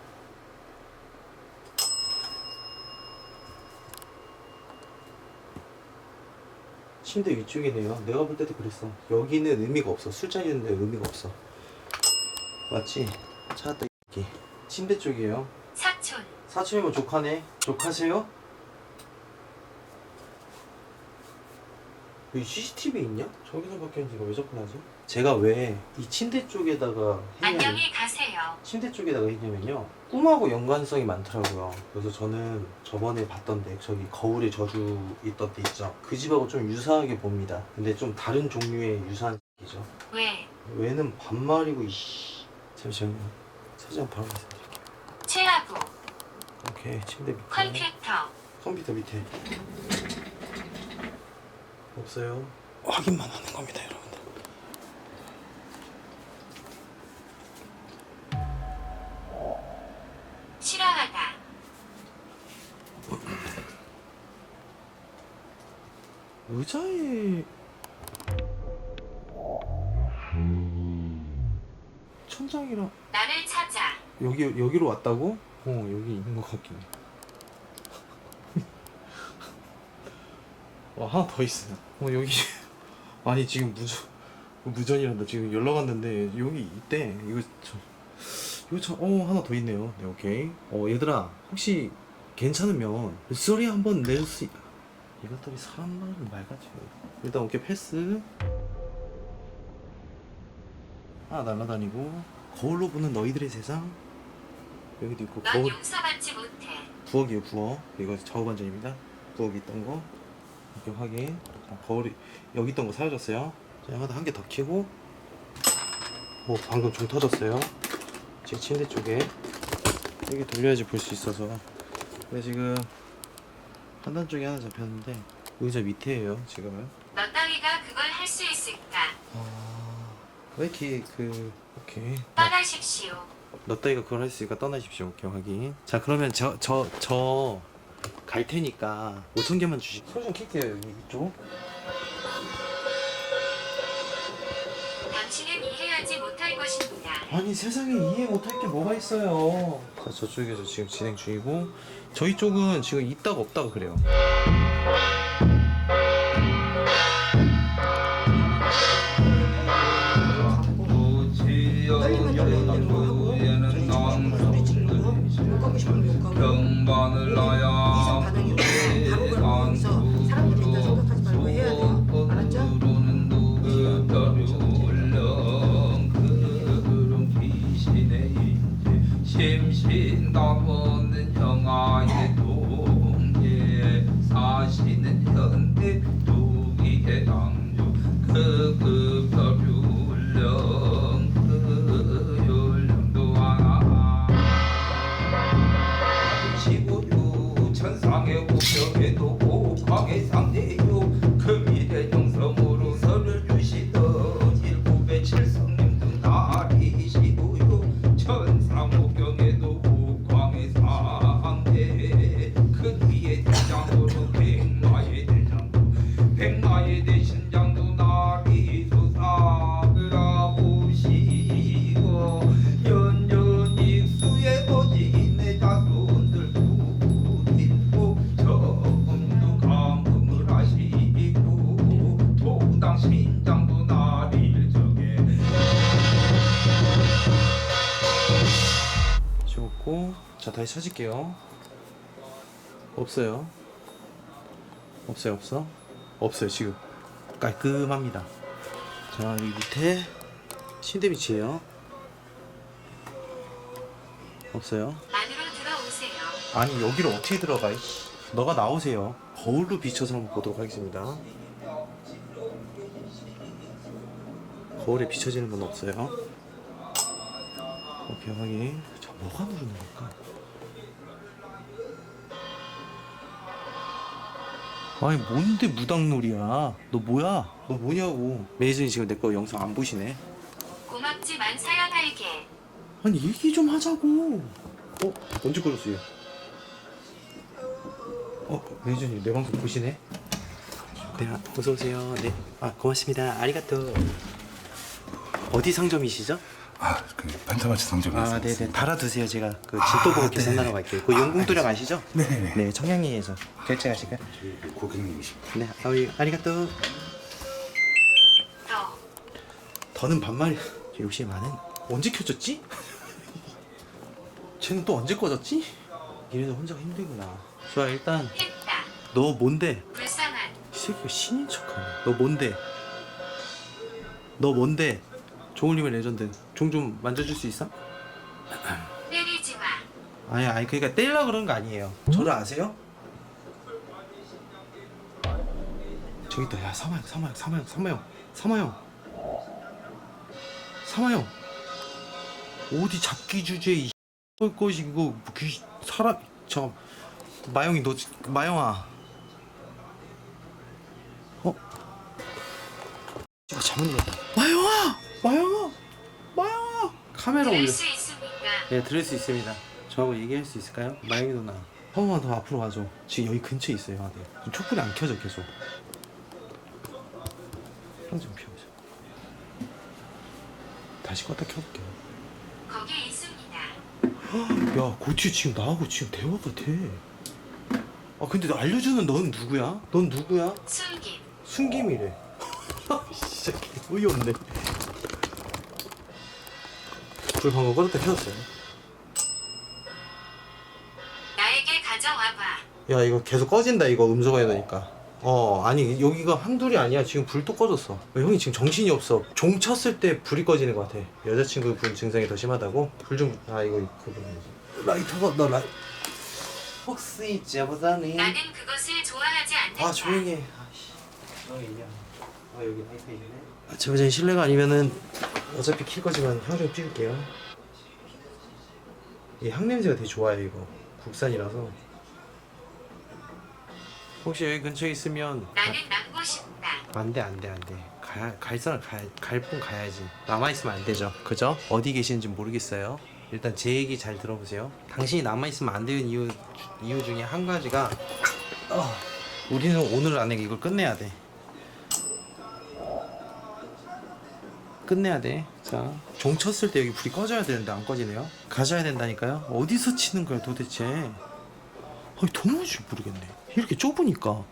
침대 위쪽이네요. 내가 볼 때도 그랬어. 여기는 의미가 없어. 술잔 있는데 의미가 없어. 맞지? 찾았다. 여기 침대 쪽이에요. 사촌. 사촌이면 조카네. 조카세요? 여기 CCTV 있냐? 저기서 바뀌었는지 이거 왜 자꾸 나지? 제가 왜 이 침대 쪽에다가 안녕히 가세요. 침대 쪽에다가 했냐면요, 꿈하고 연관성이 많더라고요. 그래서 저는 저번에 봤던 데, 저기 거울에 저주 있던 데 있죠, 그 집하고 좀 유사하게 봅니다. 근데 좀 다른 종류의 유사한 이죠. 왜? 왜는 반말이고. 이씨, 잠시만요. 사진 바로 말씀드릴게요. 최하부. 오케이, 침대 밑에. 컴퓨터. 컴퓨터 밑에 없어요. 확인만 하는 겁니다, 여러분들. 싫어하다. 의자에 천장이랑 나를 찾아. 여기로 왔다고? 여기 있는 것 같긴 해. 하나 더 있어요. 여기. 아니, 지금 무전이란다. 지금 연락 왔는데 여기 있대. 하나 더 있네요. 네, 오케이. 얘들아, 혹시 괜찮으면 소리 한번 낼 수 이것들이 사람 말을 말같이. 일단 오케이, 패스. 하나 날아다니고. 거울로 보는 너희들의 세상. 여기도 있고. 넌 용서받지 못해. 부엌이에요, 부엌. 이거 좌우반전입니다. 부엌에 있던 거. 이렇게 확인. 자, 거울이 여기 있던 거 사라졌어요. 자, 하나 한 개 더 켜고. 오, 방금 좀 터졌어요. 제 침대 쪽에 이렇게 돌려야지 볼 수 있어서. 근데 지금 판단 쪽에 하나 잡혔는데 의자 밑에예요 지금은. 너 따위가 그걸 할 수 있을까? 왜 이렇게 오케이. 떠나십시오. 너 따위가 그걸 할 수 있으니까 떠나십시오. 오케이 확인. 자 그러면 저 갈 테니까 5,000개만 주시. 소리 좀 킬게요 여기 이쪽. 당신은 이해하지 못할 것입니다. 아니 세상에 이해 못할 게 뭐가 있어요. 자 저쪽에서 지금 진행 중이고 저희 쪽은 지금 있다가 없다가 그래요. 경반을 나야 사람들 된다 생각하지 말고 해야 돼요. 알았죠? 심신다보는 형아의 동예 사시는 현대 두기의 당조 그 별울령 그 열령도 하나 지구유 천상의 우병에도 오광의 상대요 그 미래 정성으로 설을 주시던 일곱의 칠성님도 나리시고요 천상옥경에도 오광의 상대 그 뒤에 대장으로 백마의 대장도 백마의 대신장도 나리소사라 보시고 연전익수의 거짓내 자손들 두고 저금도 감금을 하시고 도당 신장도 나리를 적에 지웠고 자 다시 찾을게요. 없어요. 없어요 지금 깔끔합니다. 자 여기 밑에 침대 밑이에요. 없어요. 안으로 들어오세요. 아니 여기를 어떻게 들어가? 이씨. 너가 나오세요. 거울로 비춰서 한번 보도록 하겠습니다. 거울에 비춰지는 건 없어요. 오케이 확인. 자 뭐가 누르는 걸까? 아니 뭔데 무당놀이야? 너 뭐야? 너 뭐냐고? 매니저님 지금 내 거 영상 안 보시네. 고맙지만 사연할게. 아니 얘기 좀 하자고. 언제 걸었어요? 매니저님 내 방송 보시네? 네, 어서 오세요. 네, 고맙습니다. 아리가또. 어디 상점이시죠? 그 반타마치 상점에서. 네네. 달아두세요. 제가 그 진도 보고 계산하러 갈게요. 그 용궁도령 아시죠? 네네네. 네, 청량리에서 결제하실까요? 고객님이십니다. 네, 아리가또. 너 더는 반말이 욕심이 많은. 언제 켜졌지? 쟤는 또 언제 꺼졌지? 이래도 혼자가 힘들구나. 좋아 일단 했다. 너 뭔데? 불쌍한 이 새끼가 신인 척하네. 너 뭔데? 종울림의 레전드. 종 좀 만져줄 수 있어? 때리지 마. 아니 그러니까 때리려고 그러는 거 아니에요. 저를 아세요? 저기 있다. 야 사마형 어디 잡기 주제에 이 것이 이거 사람 마영이 너 마영아 제가 잘못 눌렀다. 마영아 카메라 올려. 들을 수 있습니까? 네, 들을 수 있습니다. 저하고 얘기할 수 있을까요? 마영이 누나 한 번만 더 앞으로 와줘. 지금 여기 근처에 있어요. 네. 지금 촛불이 안 켜져 계속. 좀 피워보자. 다시 껐다 켜볼게요. 거기 있습니다. 야 고치 지금 나하고 지금 대화가 돼. 근데 너 알려주는 넌 누구야? 숨김. 순김이래. 진짜 어이없네. 불 방금 껐다 켜졌어요. 나에게 가져와봐. 야 이거 계속 꺼진다 이거 음소거 해놓으니까. 아니 여기가 한둘이 아니야. 지금 불도 꺼졌어. 형이 지금 정신이 없어. 종 쳤을 때 불이 꺼지는 것 같아. 여자친구 분 증상이 더 심하다고? 불 좀 이거 그거 라이터가 혹시 여보다니 나는 그것을 좋아하지 않는다. 조용히 해. 제보자님 실례가 아니면은 어차피 킬 거지만 향 좀 피울게요. 이 향 냄새가 되게 좋아요. 이거 국산이라서. 혹시 여기 근처에 있으면 나는 남고 싶다. 안돼. 갈 사람 갈 뿐 가야지. 남아 있으면 안 되죠. 그죠? 어디 계시는지 모르겠어요. 일단 제 얘기 잘 들어보세요. 당신이 남아 있으면 안 되는 이유 중에 한 가지가 우리는 오늘 안에 이걸 끝내야 돼. 끝내야 돼. 자, 종 쳤을 때 여기 불이 꺼져야 되는데 안 꺼지네요. 가져야 된다니까요. 어디서 치는 거야 도대체? 아니 도무지 모르겠네. 이렇게 좁으니까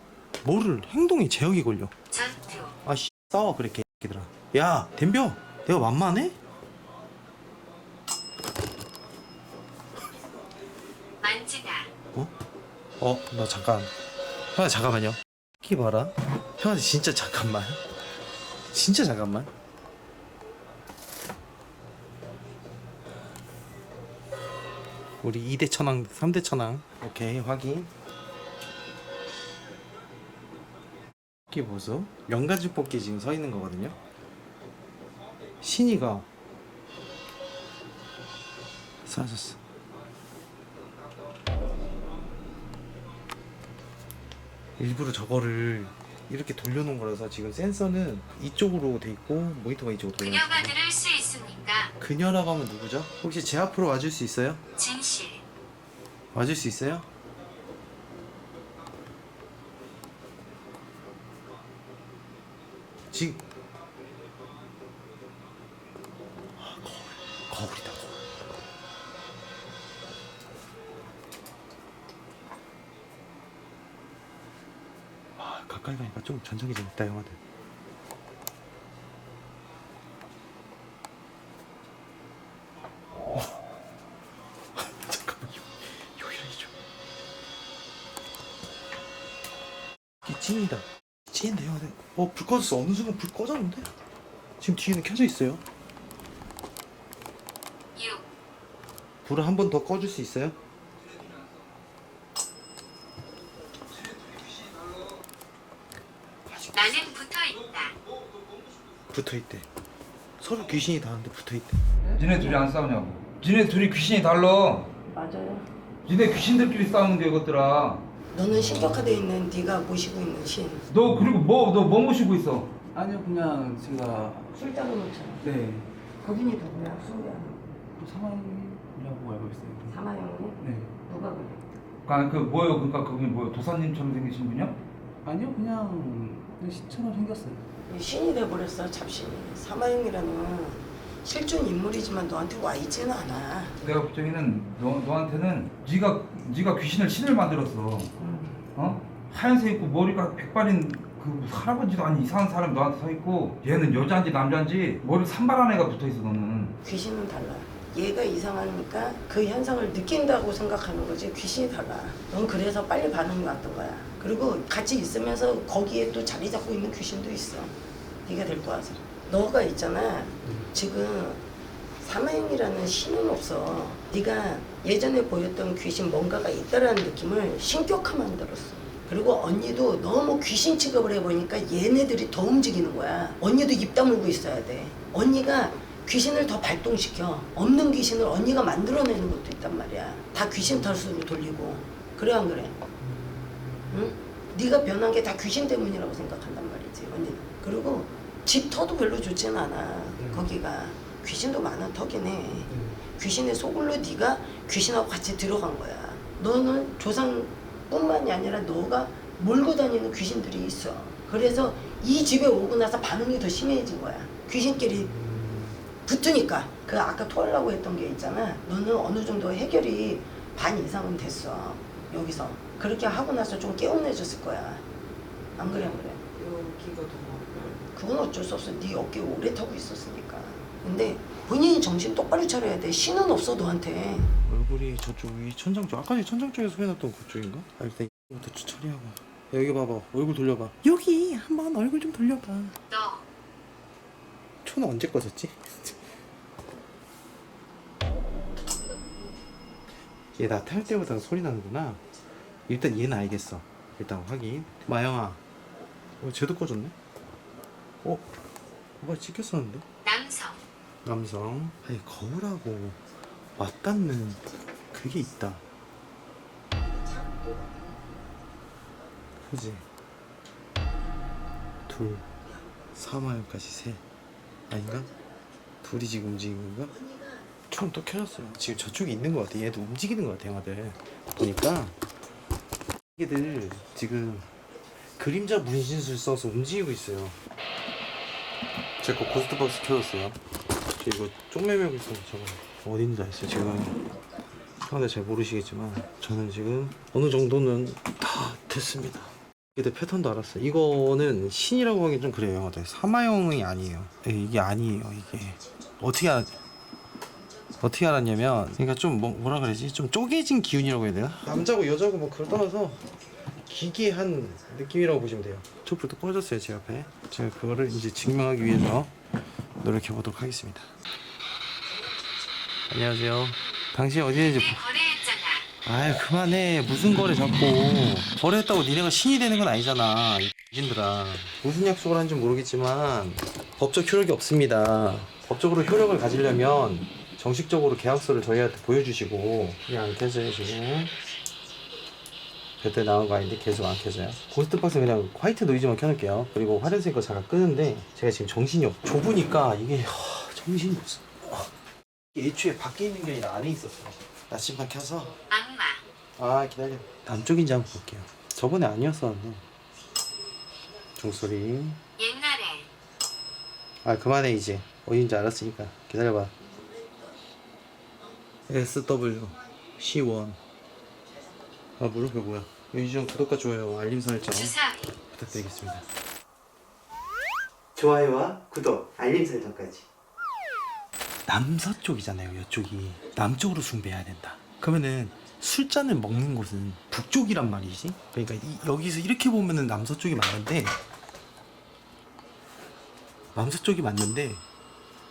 뭐를 행동에 제약이 걸려. 전투. 아 씨, 싸워 그래 개새끼들아. 야 덤벼. 내가 만만해? 만지다. 너 잠깐. 형아 잠깐만요. 키 봐라. 형한테 진짜 잠깐만. 진짜 잠깐만. 우리 2대 천왕, 3대 천왕. 오케이 확인. 이게 보소? 연가지 뽑기 지금 서 있는 거거든요. 신이가 사라졌어. 일부러 저거를 이렇게 돌려놓은 거라서 지금 센서는 이쪽으로 돼 있고 모니터가 이쪽으로 돌려. 그녀가 들을 수 있습니까? 그녀라고 하면 누구죠? 혹시 제 앞으로 와줄 수 있어요? 진실. 와줄 수 있어요? 지금 거울이다. 거울. 가까이 가니까 좀 전성기 좀 있다 형아들. 잠깐만 여기라기 좀. 이게 찐이다. 찐인데 형아들. 불 꺼졌어. 어느 순간 불 꺼졌는데? 지금 뒤에는 켜져 있어요. 6. 불을 한 번 더 꺼줄 수 있어요? 나는 붙어 있다. 붙어있대. 서로 귀신이 다른데 붙어있대. 니네 둘이 안 싸우냐고. 니네 둘이 귀신이 달라. 맞아요. 니네 귀신들끼리 싸우는 게 이것들아. 너는 신격화되어 있는 네가 모시고 있는 신. 너 그리고 너 뭐 모시고 있어? 아니요 그냥 제가 술자로 놓잖아. 네 그분이 누구야? 수야. 사망이라고 알고 있어요. 사마형이? 네 누가 그래? 그러니까 그 뭐예요? 그러니까 그게 뭐예요? 도사님처럼 생기신 분이요? 아니요 그냥 신처럼 생겼어요. 신이 돼버렸어 잡신이. 사마형이라는 실존 인물이지만 너한테 와 있지는 않아. 내가 볼 적에는 너한테는 네가 귀신을 신을 만들었어. 어? 하얀색 입고 머리가 백발인 그 할아버지도 아닌 이상한 사람이 너한테 서 있고 얘는 여자인지 남자인지 머리 산발한 애가 붙어 있어 너는. 귀신은 달라. 얘가 이상하니까 그 현상을 느낀다고 생각하는 거지 귀신이 달라. 넌 그래서 빨리 반응이 왔던 거야. 그리고 같이 있으면서 거기에 또 자리 잡고 있는 귀신도 있어. 네가 데리고 와서. 너가 있잖아. 지금 사마형이라는 신은 없어. 네가 예전에 보였던 귀신 뭔가가 있다라는 느낌을 신격화 만들었어. 그리고 언니도 너무 귀신 취급을 해보니까 얘네들이 더 움직이는 거야. 언니도 입 다물고 있어야 돼. 언니가 귀신을 더 발동시켜. 없는 귀신을 언니가 만들어내는 것도 있단 말이야. 다 귀신 탓으로 돌리고. 그래 안 그래? 응? 네가 변한 게 다 귀신 때문이라고 생각한단 말이지 언니는. 그리고 집 터도 별로 좋지는 않아. 거기가 귀신도 많은 터긴 해. 귀신의 소굴로 네가 귀신하고 같이 들어간 거야. 너는 조상뿐만이 아니라 너가 몰고 다니는 귀신들이 있어. 그래서 이 집에 오고 나서 반응이 더 심해진 거야. 귀신끼리 붙으니까. 그 아까 토하려고 했던 게 있잖아. 너는 어느 정도 해결이 반 이상은 됐어. 여기서 그렇게 하고 나서 좀 개운해졌을 거야. 안 그래 안 그래? 여기가 더. 그건 어쩔 수 없어. 네 어깨 오래 타고 있었으니까. 근데 본인이 정신 똑바로 차려야 돼. 신은 없어 너한테. 얼굴이 저쪽 위 천장 쪽. 아까 전에 천장 쪽에서 소리났던 그쪽인가? 일단 이부터 처리하고. 야, 여기 봐봐. 얼굴 돌려봐. 여기 한번 얼굴 좀 돌려봐. 너. 초는 언제 꺼졌지? 얘 나 탈 때보다 소리 나는구나. 일단 얘는 알겠어. 일단 확인. 마영아 쟤도 꺼졌네? 뭐가 찍혔었는데? 남성. 아니 거울하고 맞닿는 그게 있다. 그지? 둘, 3화염까지 셋. 아닌가? 둘이 지금 움직이는 건가? 총 또 켜졌어요. 지금 저쪽에 있는 것 같아. 얘도 움직이는 것 같아, 형아들. 보니까 얘들 지금 그림자 분신술 써서 움직이고 있어요. 제 거 고스트박스 켜졌어요. 이거 쪽매매고 있어요. 저거 어딘지 아시죠? 지금 형아들 잘 모르시겠지만 저는 지금 어느 정도는 다 됐습니다. 이게 패턴도 알았어요. 이거는 신이라고 하기 좀 그래요, 형아들. 사마형이 아니에요. 이게 아니에요. 이게 어떻게 알았냐면, 그러니까 좀 뭐라 그러지? 좀 쪼개진 기운이라고 해야 되나? 남자고 여자고 뭐 그걸 떠나서 기괴한 느낌이라고 보시면 돼요. 촛불도 꺼졌어요, 제 앞에. 제가 그거를 이제 증명하기 위해서 노력해 보도록 하겠습니다. 안녕하세요. 당신 어디 있는지 거래했잖아. 아유 그만해. 무슨 거래 자꾸. 거래했다고 니네가 신이 되는 건 아니잖아, 이 X들아. 무슨 약속을 하는지 모르겠지만 법적 효력이 없습니다. 법적으로 효력을 가지려면 정식적으로 계약서를 저희한테 보여주시고. 그게 안 켜져요 지금. 배터리 나온 거 아닌데 계속 안 켜져요. 고스트박스 그냥 화이트 노이즈만 켜놓을게요. 그리고 화려색 거 잠깐 끄는데 제가 지금 정신이 좁으니까 이게 정신이 없어. 애초에 밖에 있는 게 아니라 안에 있었어. 나침반 켜서. 악마. 기다려. 남쪽인지 한번 볼게요. 저번에 아니었었는데. 종소리. 옛날에. 그만해 이제. 어딘지 알았으니까 기다려봐. SW C1. 물음표 뭐야? 유지형 구독과 좋아요, 알림 설정 주사위. 부탁드리겠습니다. 좋아요와 구독, 알림 설정까지. 남서쪽이잖아요. 이쪽이 남쪽으로 숭배해야 된다. 그러면은 술잔을 먹는 곳은 북쪽이란 말이지. 그러니까 여기서 이렇게 보면은 남서쪽이 맞는데,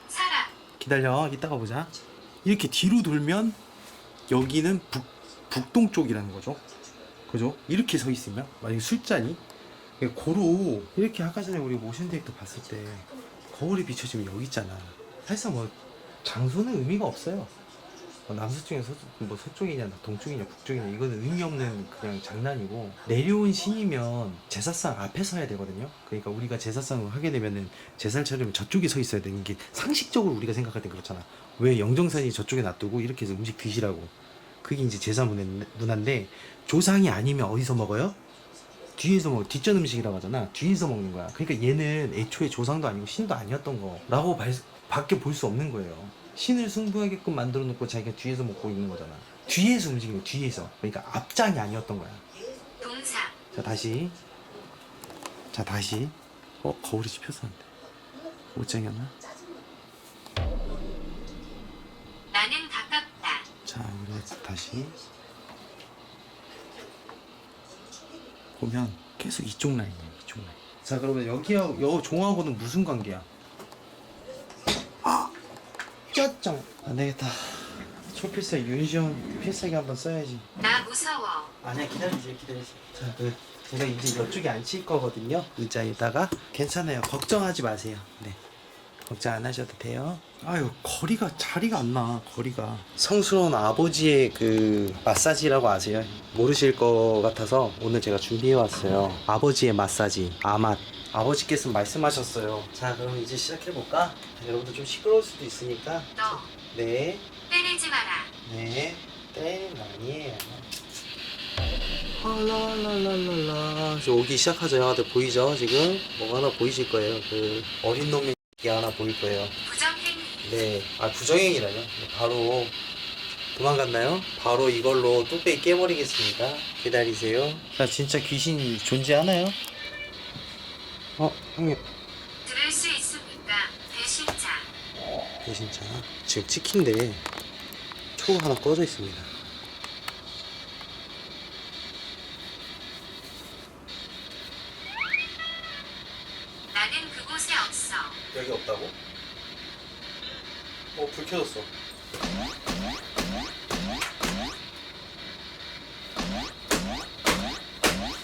사람. 기다려, 이따가 보자. 이렇게 뒤로 돌면 여기는 북동쪽이라는 거죠. 그죠? 이렇게 서 있으면 만약에 술잔이 고로 이렇게 아까 전에 우리 모션 데이터 봤을 때 거울이 비춰지면 여기 있잖아. 사실상 뭐 장소는 의미가 없어요. 남서쪽이냐 뭐 서쪽이냐 동쪽이냐 북쪽이냐 이거는 의미 없는 그냥 장난이고, 내려온 신이면 제사상 앞에 서야 되거든요. 그러니까 우리가 제사상을 하게 되면은 제사를 차리면 저쪽에 서 있어야 되는 게 상식적으로 우리가 생각할 때 그렇잖아. 왜 영정산이 저쪽에 놔두고 이렇게 해서 음식 드시라고. 그게 이제 제사 문화인데, 조상이 아니면 어디서 먹어요? 뒤에서 뒷전 음식이라고 하잖아. 뒤에서 먹는 거야. 그러니까 얘는 애초에 조상도 아니고 신도 아니었던 거라고 밖에 볼 수 없는 거예요. 신을 숭배하게끔 만들어 놓고 자기가 뒤에서 먹고 있는 거잖아. 뒤에서 움직이는 거야, 뒤에서. 그러니까 앞장이 아니었던 거야. 동사. 자 다시. 거울이 씹혔었는데 옷장이었나? 나는 가깝다. 자, 우리 다시 보면 계속 이쪽 라인이에요. 이쪽 라인. 자, 그러면 여기하고 종하고는 무슨 관계야? 짜짱. 안 되겠다. 초필사 윤시원 필살기 한번 써야지. 나 무서워. 아니야, 기다리세요. 자, 제가 이제 이쪽에 앉힐 거거든요. 의자에다가. 괜찮아요. 걱정하지 마세요. 네. 걱정 안 하셔도 돼요. 자리가 안 나. 거리가. 성스러운 아버지의 그 마사지라고 아세요? 모르실 것 같아서 오늘 제가 준비해 왔어요. 아버지의 마사지, 아맛. 아버지께서 말씀하셨어요. 자, 그럼 이제 시작해 볼까? 여러분들 좀 시끄러울 수도 있으니까. 너. 네, 때리지 마라. 네. 때리는 거 아니에요. 랄랄랄랄라. 이제 오기 시작하죠. 형아들 보이죠? 지금 뭐가 하나 보이실 거예요. 그 어린 놈이 하나 보일 거예요. 부정행위. 네, 부정행위라뇨. 바로 도망갔나요? 바로 이걸로 뚝배기 깨버리겠습니다. 기다리세요. 자, 진짜 귀신이 존재하나요? 형님. 들을 수 있습니까? 배신자. 배신자. 지금 찍힌데 초가 하나 꺼져 있습니다. 나는 그곳에 없어. 여기 없다고? 불 켜졌어.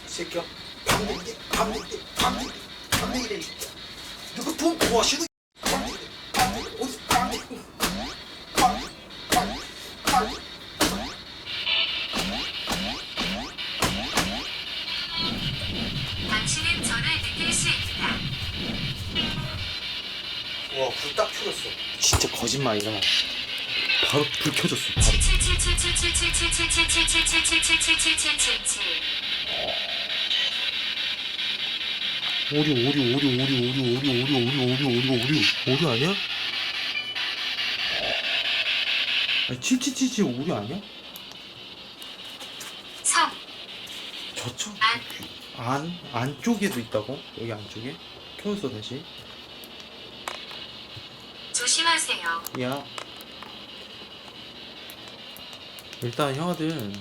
새끼야. 누구 돈 구하시는 당신은 저를 느낄 수 있다. 와, 불 딱 켜졌어. 진짜 거짓말이라. 바로 불 켜졌어. 바로. 77777777777777777777 오류 아니야? 아니 7777 오류 아니야? 성 저쪽 안 안쪽에도 있다고? 여기 안쪽에? 켜졌어 다시. 조심하세요. 야. 일단 형아들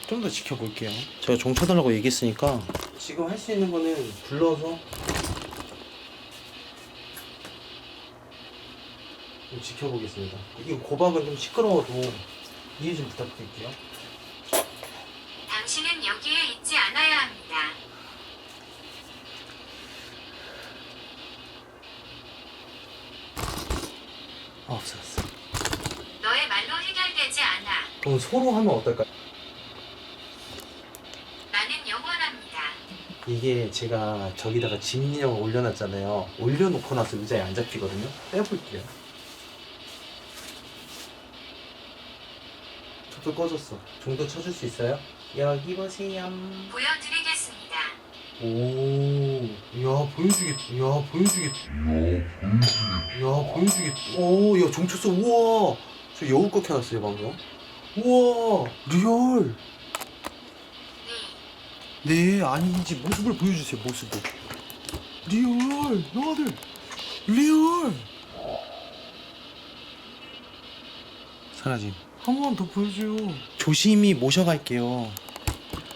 좀 더 지켜볼게요. 제가 종 쳐달라고 얘기했으니까 지금 할 수 있는 거는 불러서 좀 지켜보겠습니다. 이 고박은 좀 시끄러워도 이해 좀 부탁드릴게요. 당신은 여기에 있지 않아야 합니다. 없어졌어. 너의 말로 해결되지 않아. 그럼 서로 하면 어떨까요? 나는 영원합니다. 이게 제가 저기다가 집인형을 올려놨잖아요. 올려놓고 나서 의자에 안 잡히거든요. 빼볼게요. 촛불 꺼졌어. 종도 쳐줄 수 있어요? 여기 보세요. 보여드리겠습니다. 오, 야 보여주겠다. 야 보여주겠다. 야 보여주겠다. 오, 야 종 쳤어. 우와, 저 여울 거 켜놨어요 방금. 우와, 리얼. 네, 아니지. 모습을 보여주세요. 모습을. 리얼, 형아들. 리얼. 사라짐. 한 번 더 보여줘요. 조심히 모셔갈게요.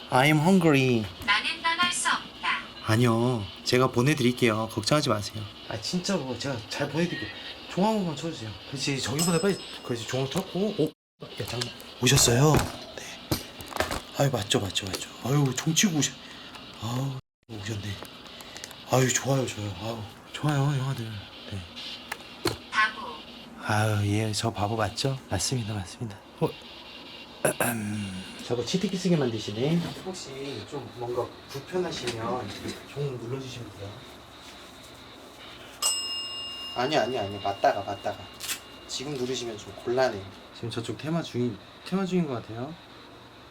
I'm hungry. 나는 떠날 수 없다. 아니요, 제가 보내드릴게요. 걱정하지 마세요. 아 진짜로 제가 잘 보내드릴게요. 종 한 번만 쳐주세요. 그렇지, 저기보다 빨리. 그렇지, 종을 쳤고. 오, 야 잠깐 오셨어요? 네. 아유 맞죠. 아유 종 치고 아우 오셨네. 아유 좋아요. 아유 좋아요 형아들. 네. 바보. 아유 예, 저 바보 맞죠? 맞습니다. 저거 치트키 쓰게 만드시네. 혹시 좀 뭔가 불편하시면 종 눌러주시면 돼요. 아니야. 맞다가 지금 누르시면 좀 곤란해. 지금 저쪽 테마 중인 것 같아요.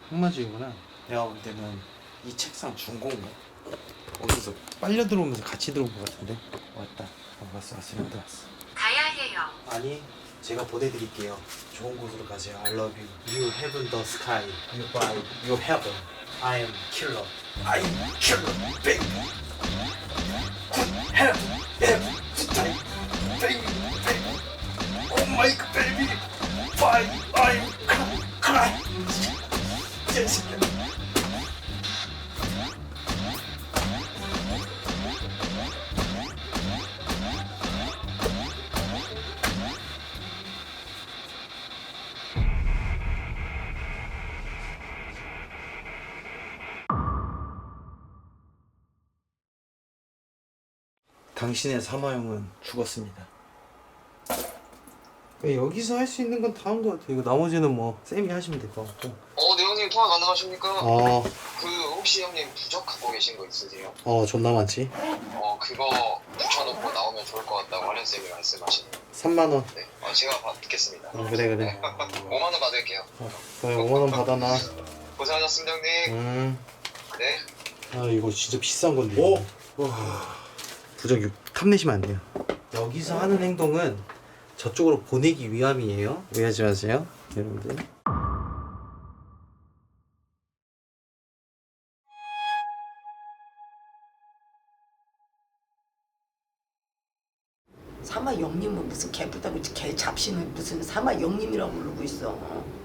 항마 중이구나. 내가 볼 때는 이 책상 중고인가? 어디서 빨려 들어오면서 같이 들어온 것 같은데. 왔다. 왔어. 가야 해요. 아니, 제가 보내드릴게요. 좋은 곳으로 가세요. I love you. You heaven the sky. You fly. You heaven. I am killer. I am killer, baby. Heaven, sky, baby. Oh my god, baby. Fly, I am cry. Yes. 당신의 사마형은 죽었습니다. 여기서 할 수 있는 건 다 한 것 같아요. 이거 나머지는 뭐 쌤이 하시면 될 것 같고. 네 형님 통화 가능하십니까? 그 혹시 형님 부적 갖고 계신 거 있으세요? 존나 많지. 그거 붙여놓고 나오면 좋을 것 같다고 하련 쌤이 말씀하시네요. 3만 원. 네, 제가 받겠습니다. 그래. 네. 5만 원 받을게요. 그래, 5만 원 받아놔. 고생하셨습니다 형님. 네. 아 이거 진짜 비싼 건데. 부적 6 탐내시면 안 돼요. 여기서 하는 행동은 저쪽으로 보내기 위함이에요. 오해하지 마세요, 여러분들. 사마 영님은 무슨 개부다고 개 잡신을 무슨 사마 영님이라고 부르고 있어.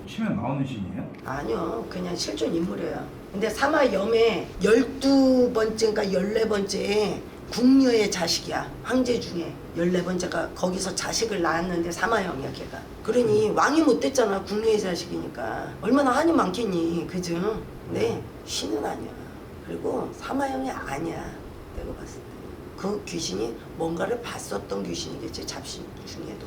치면 나오는 신이에요? 아니요, 그냥 실존 인물이에요. 근데 사마 염의 12번째인가 14번째에 궁녀의 자식이야. 황제 중에 14번째가 거기서 자식을 낳았는데 사마염이야 걔가. 그러니 왕이 못 됐잖아. 궁녀의 자식이니까 얼마나 한이 많겠니, 그죠? 네, 신은 아니야. 그리고 사마형이 아니야. 내가 봤을 때. 그 귀신이 뭔가를 봤었던 귀신이겠지. 잡신 중에도.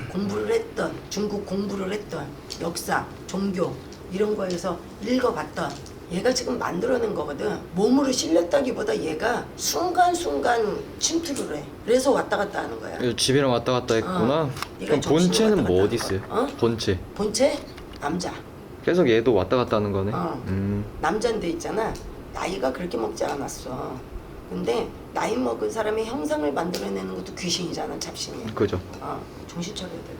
공부를 했던, 중국 공부를 했던, 역사, 종교 이런 거에서 읽어봤던 얘가 지금 만들어낸 거거든. 몸으로 실렸다기보다 얘가 순간순간 침투를 해. 그래서 왔다 갔다 하는 거야. 집이랑 왔다 갔다 했구나. 네가 그럼 정신이 본체는 왔다 뭐 갔다 어디 있어요? 어? 본체. 본체? 남자. 계속 얘도 왔다 갔다 하는 거네. 남자인데 있잖아. 나이가 그렇게 먹지 않았어. 근데 나이 먹은 사람의 형상을 만들어내는 것도 귀신이잖아. 잡신이. 그죠. 정신 차려야 돼.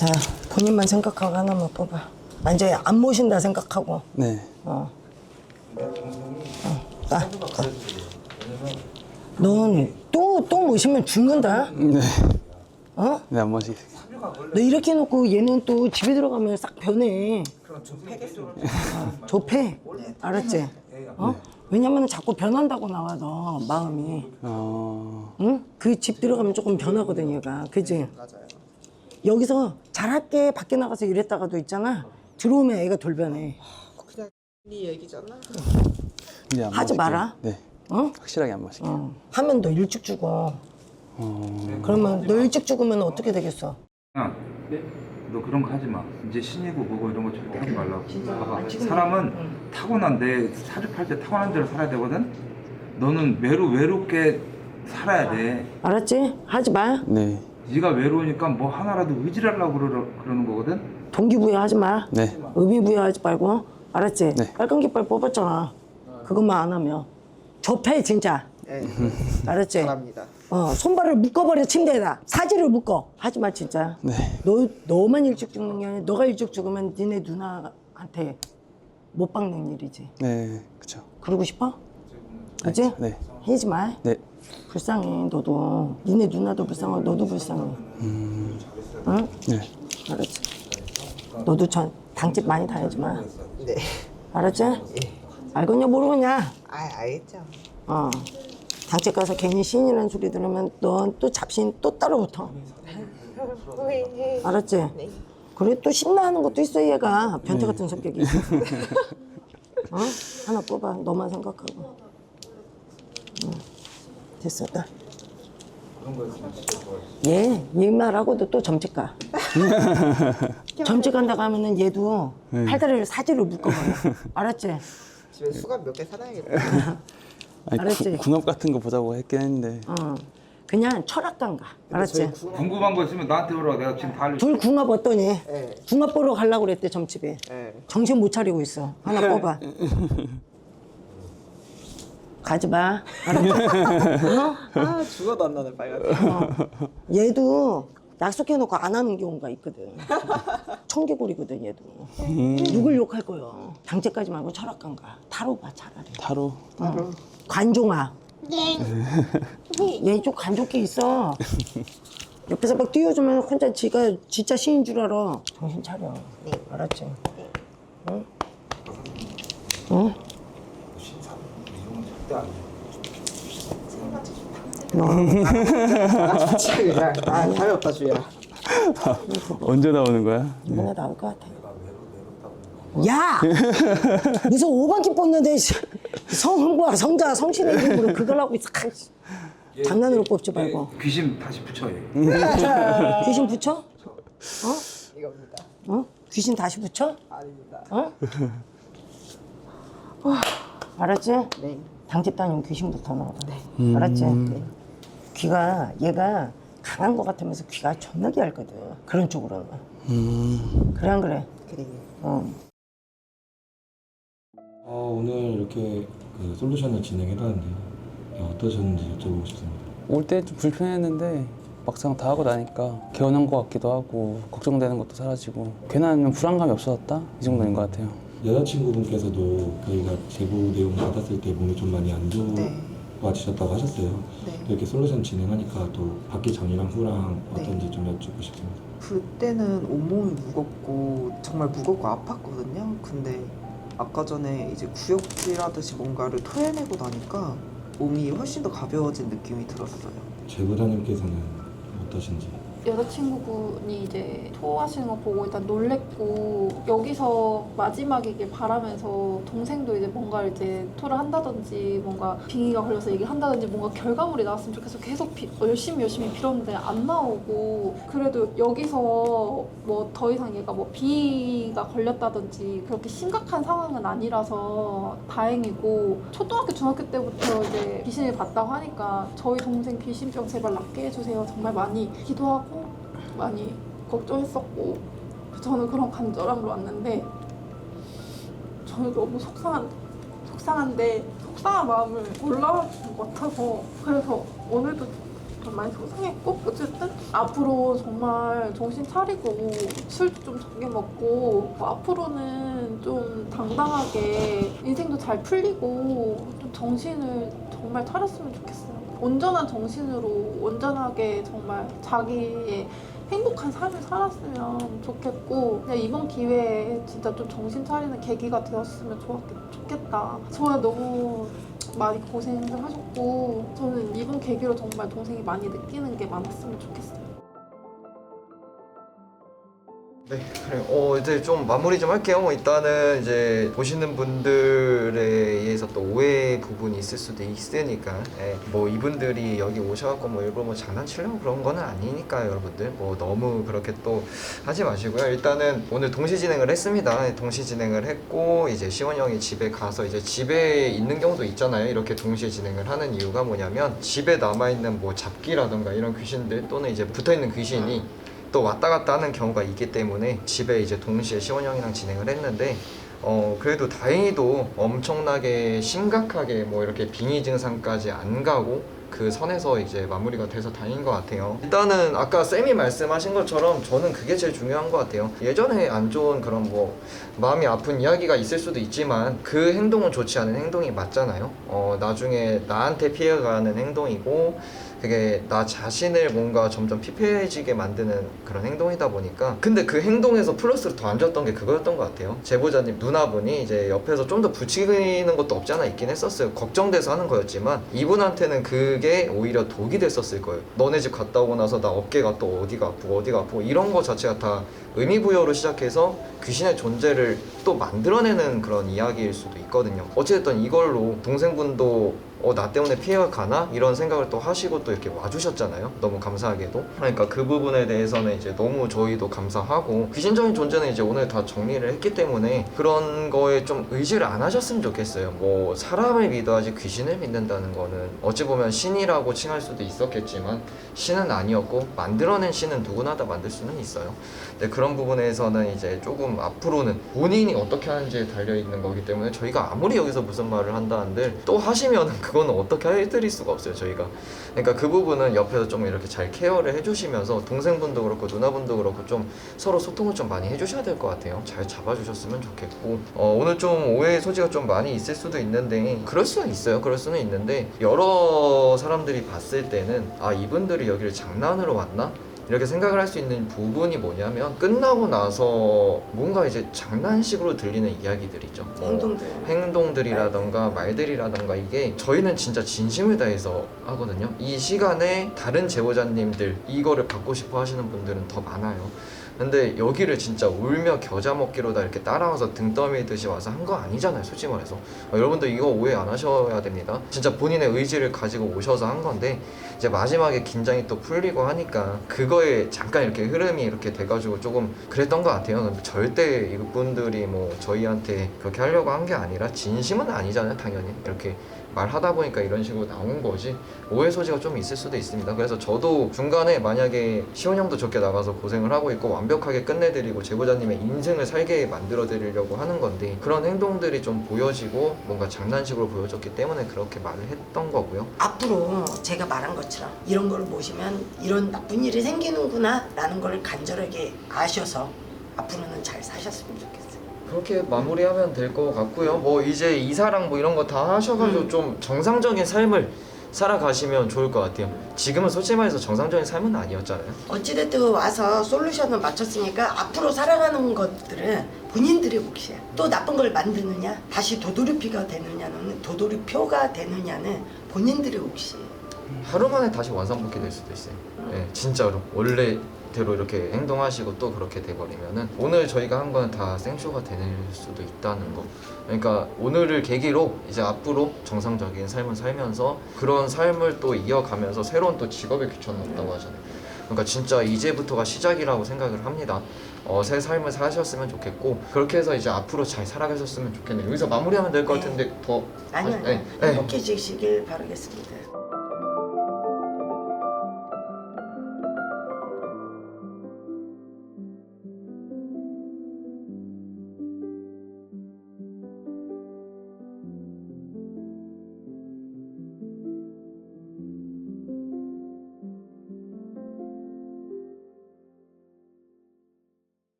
자, 본인만 생각하고 하나만 뽑아. 이제 안 모신다 생각하고. 네. 넌 또 모시면 죽는다. 네. 어? 네, 한 번씩. 너 이렇게 해놓고 얘는 또 집에 들어가면 싹 변해. 그럼 조폐. 알았지? 어? 왜냐면 자꾸 변한다고 나와, 너 마음이. 응? 그 집 들어가면 조금 변하거든, 얘가. 그지? 맞아요. 여기서 잘할게 밖에 나가서 이랬다가도 있잖아. 들어오면 애가 돌변해. 그냥 네 얘기잖아. 이제 안 하지 마실게요. 마라. 네. 어? 확실하게 안 마실게요. 하면 너 일찍 죽어. 그러면 너 일찍 죽으면 어떻게 되겠어? 야, 너 그런 거 하지 마. 이제 신이고 뭐고 이런 거 절대 하지 말라고. 봐봐. 사람은 타고난 내 사주팔 때 타고난 대로 살아야 되거든. 너는 외롭게 살아야 돼. 알았지? 하지 마. 네. 네가 외로우니까 뭐 하나라도 의지하려고 그러는 거거든. 동기부여하지 마. 네. 의미부여하지 말고. 알았지? 네. 빨간 깃발 뽑았잖아. 그것만 안 하면 좁해 진짜. 네. 알았지? 잘합니다. 손발을 묶어버려 침대에다. 사지를 묶어. 하지 마 진짜. 네. 너만 일찍 죽는 게 아니라 너가 일찍 죽으면 니네 누나한테 못 박는 일이지. 네. 그쵸. 그러고 싶어? 그치? 네. 하지 마. 네. 불쌍해 너도. 니네 누나도 불쌍하고 너도 불쌍해. 응? 네. 알았지? 너도 당집 많이 다니지 마. 네. 알았지? 알겠냐 모르겠냐? 알겠죠. 당집 가서 괜히 신이라는 소리 들으면 넌 또 잡신 또 따라붙어. 알았지? 네. 그래 또 신나하는 것도 있어 얘가. 변태 같은 성격이. 하나 뽑아. 너만 생각하고. 됐어. 나. 얘 말하고도 또 점집 가. 점집 간다고 하면은 얘도 팔다리를 사지로 묶어버려. 알았지? 집에 수갑 몇 개 사놔야겠다. 아니, 알았지? 궁합 같은 거 보자고 했긴 했는데. 그냥 철학관 가. 알았지? 궁금한 거 있으면 나한테 물어. 내가 지금 다 알려. 둘 궁합 어떠니? 네. 궁합 보러 가려고 그랬대 점집에. 네. 정신 못 차리고 있어. 하나 뽑아. 가지 마. 알았지? 죽어도 안 나는 빨간. 얘도 약속해놓고 안 하는 경우가 있거든. 청개구리거든 얘도. 누굴 욕할 거야. 당제까지 말고 철학관 가. 타로 봐 차라리. 타로. 관종아. 얘 좀 관종기 있어. 옆에서 막 띄워주면 혼자 지가 진짜 신인 줄 알아. 정신 차려. 알았지? 응? 응? 그냥 답이 없다 주야. 언제 나오는 거야? 이번에 나올 것 같아. 야! 무슨 5반기 뽑는데 성흥부와 성자 성신의 이름으로 그걸 하고 있어. 장난으로 뽑지 말고. 귀신 다시 붙여 얘. 귀신 붙여? 이겁니다. 귀신 다시 붙여? 아닙니다. 알았지? 네. 당집 다니면 귀신부터 나와. 네. 알았지? 네. 귀가 얘가 강한 것 같으면서 귀가 존나게 얇거든. 그런 쪽으로는. 그래 안 그래? 그래. 오늘 이렇게 그 솔루션을 진행해봤는데 어떠셨는지 여쭤보고 싶습니다. 올 때 좀 불편했는데 막상 다 하고 나니까 개운한 것 같기도 하고 걱정되는 것도 사라지고 괜한 불안감이 없어졌다? 이 정도인 것 같아요. 여자친구분께서도 저희가 제보 내용 받았을 때 몸이 좀 많이 안 좋아지셨다고 하셨어요. 네. 이렇게 솔루션 진행하니까 또 받기 전이랑 후랑 네. 어떤지 좀 여쭙고 싶습니다. 그때는 온몸이 무겁고 정말 무겁고 아팠거든요. 근데 아까 전에 이제 구역질하듯이 뭔가를 토해내고 나니까 몸이 훨씬 더 가벼워진 느낌이 들었어요. 제보자님께서는 어떠신지? 여자친구분이 이제 토하시는 거 보고 일단 놀랬고 여기서 마지막이길 바라면서 동생도 이제 뭔가 이제 토를 한다든지 뭔가 빙의가 걸려서 얘기를 한다든지 뭔가 결과물이 나왔으면 좋겠어 계속 열심히 빌었는데 안 나오고 그래도 여기서 뭐 더 이상 얘가 뭐 비가 걸렸다든지 그렇게 심각한 상황은 아니라서 다행이고 초등학교 중학교 때부터 이제 귀신을 봤다고 하니까 저희 동생 귀신병 제발 낫게 해주세요 정말 많이 기도하고 많이 걱정했었고 저는 그런 간절함으로 왔는데 저는 너무 속상한데 속상한 마음을 올라가는 것 같아서 그래서 오늘도 좀 많이 속상했고 어쨌든 앞으로 정말 정신 차리고 술도 좀 적게 먹고 앞으로는 좀 당당하게 인생도 잘 풀리고 좀 정신을 정말 차렸으면 좋겠어요. 온전한 정신으로 온전하게 정말 자기의 행복한 삶을 살았으면 좋겠고 그냥 이번 기회에 진짜 좀 정신 차리는 계기가 되었으면 좋겠다. 정말 너무 많이 고생을 하셨고 저는 이번 계기로 정말 동생이 많이 느끼는 게 많았으면 좋겠어요. 네, 그래요. 이제 좀 마무리 좀 할게요. 일단은 이제 보시는 분들에 의해서 또 오해 부분이 있을 수도 있으니까, 뭐 이분들이 여기 오셔갖고 뭐 일부러 뭐 장난치려고 그런 거는 아니니까 여러분들 뭐 너무 그렇게 또 하지 마시고요. 일단은 오늘 동시 진행을 했습니다. 동시 진행을 했고 이제 시원 형이 집에 가서 이제 집에 있는 경우도 있잖아요. 이렇게 동시에 진행을 하는 이유가 뭐냐면 집에 남아있는 뭐 잡기라던가 이런 귀신들 또는 이제 붙어있는 귀신이 또 왔다 갔다 하는 경우가 있기 때문에 집에 이제 동시에 시원 형이랑 진행을 했는데 그래도 다행히도 엄청나게 심각하게 뭐 이렇게 빙의 증상까지 안 가고 그 선에서 이제 마무리가 돼서 다행인 것 같아요. 일단은 아까 쌤이 말씀하신 것처럼 저는 그게 제일 중요한 것 같아요. 예전에 안 좋은 그런 뭐 마음이 아픈 이야기가 있을 수도 있지만 그 행동은 좋지 않은 행동이 맞잖아요. 나중에 나한테 피해가는 행동이고 그게 나 자신을 뭔가 점점 피폐해지게 만드는 그런 행동이다 보니까 근데 그 행동에서 플러스로 더 안 좋았던 게 그거였던 것 같아요. 제보자님 누나분이 이제 옆에서 좀 더 부추기는 것도 없지 않아 있긴 했었어요. 걱정돼서 하는 거였지만 이분한테는 그게 오히려 독이 됐었을 거예요. 너네 집 갔다 오고 나서 나 어깨가 또 어디가 아프고 이런 거 자체가 다 의미부여로 시작해서 귀신의 존재를 또 만들어내는 그런 이야기일 수도 있거든요. 어찌됐든 이걸로 동생분도 나 때문에 피해가 가나? 이런 생각을 또 하시고 또 이렇게 와주셨잖아요. 너무 감사하게도. 그러니까 그 부분에 대해서는 이제 너무 저희도 감사하고 귀신적인 존재는 이제 오늘 다 정리를 했기 때문에 그런 거에 좀 의지를 안 하셨으면 좋겠어요. 뭐 사람을 믿어야지 귀신을 믿는다는 거는 어찌 보면 신이라고 칭할 수도 있었겠지만 신은 아니었고 만들어낸 신은 누구나 다 만들 수는 있어요. 근데 그런 부분에서는 이제 조금 앞으로는 본인이 어떻게 하는지에 달려있는 거기 때문에 저희가 아무리 여기서 무슨 말을 한다 한들 또 하시면은 그거는 어떻게 해드릴 수가 없어요 저희가. 그러니까 그 부분은 옆에서 좀 이렇게 잘 케어를 해주시면서 동생분도 그렇고 누나분도 그렇고 좀 서로 소통을 좀 많이 해주셔야 될 것 같아요. 잘 잡아주셨으면 좋겠고 오늘 좀 오해의 소지가 좀 많이 있을 수도 있는데 그럴 수는 있어요. 그럴 수는 있는데 여러 사람들이 봤을 때는 이분들이 여기를 장난으로 왔나? 이렇게 생각을 할 수 있는 부분이 뭐냐면 끝나고 나서 뭔가 이제 장난식으로 들리는 이야기들이죠. 행동들이라던가 말들이라던가 이게 저희는 진짜 진심을 다해서 하거든요. 이 시간에 다른 제보자님들 이거를 받고 싶어 하시는 분들은 더 많아요. 근데 여기를 진짜 울며 겨자 먹기로 다 이렇게 따라와서 등 떠밀듯이 와서 한 거 아니잖아요 솔직히 말해서. 여러분들 이거 오해 안 하셔야 됩니다. 진짜 본인의 의지를 가지고 오셔서 한 건데 이제 마지막에 긴장이 또 풀리고 하니까 그거에 잠깐 이렇게 흐름이 이렇게 돼가지고 조금 그랬던 것 같아요. 근데 절대 이분들이 뭐 저희한테 그렇게 하려고 한 게 아니라 진심은 아니잖아요 당연히. 이렇게 말하다 보니까 이런 식으로 나온 거지 오해 소지가 좀 있을 수도 있습니다. 그래서 저도 중간에 만약에 시온 형도 적게 나가서 고생을 하고 있고 완벽하게 끝내드리고 제보자님의 인생을 살게 만들어 드리려고 하는 건데 그런 행동들이 좀 보여지고 뭔가 장난식으로 보여졌기 때문에 그렇게 말을 했던 거고요. 앞으로 제가 말한 것처럼 이런 걸 보시면 이런 나쁜 일이 생기는구나 라는 걸 간절하게 아셔서 앞으로는 잘 사셨으면 좋겠어요. 그렇게 마무리하면 될 것 같고요. 뭐 이제 이사랑 뭐 이런 거 다 하셔가지고 좀 정상적인 삶을 살아가시면 좋을 것 같아요. 지금은 솔직히 말해서 정상적인 삶은 아니었잖아요. 어찌됐든 와서 솔루션을 맞췄으니까 앞으로 살아가는 것들은 본인들의 몫이야. 또 나쁜 걸 만드느냐 다시 도돌이표가 되느냐는 본인들의 몫이에요. 하루 만에 다시 원상복귀 될 수도 있어요. 네, 진짜로 원래대로 이렇게 행동하시고 또 그렇게 돼버리면은 오늘 저희가 한 건 다 생쇼가 될 수도 있다는 거. 그러니까 오늘을 계기로 이제 앞으로 정상적인 삶을 살면서 그런 삶을 또 이어가면서 새로운 또 직업에 귀천났다고 하잖아요. 그러니까 진짜 이제부터가 시작이라고 생각을 합니다. 새 삶을 사셨으면 좋겠고 그렇게 해서 이제 앞으로 잘 살아가셨으면 좋겠네요. 여기서 마무리하면 될 것 같은데 더 아니요. 네. 행복해지시길 바라겠습니다.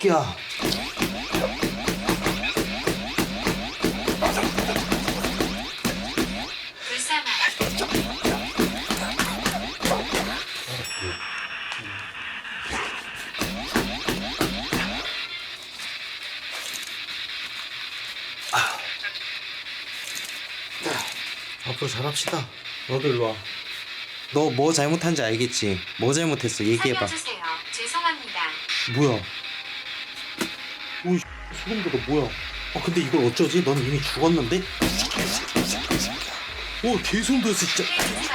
야, 불쌍한 앞으로 잘합시다. 너도 일로 와. 너 뭐 잘못한지 알겠지? 뭐 잘못했어? 얘기해봐. 살려주세요. 죄송합니다. 뭐야? 오이 소름 돋아. 뭐야? 근데 이걸 어쩌지? 넌 이미 죽었는데? 오 개소름 돋았어 진짜. 해주세요.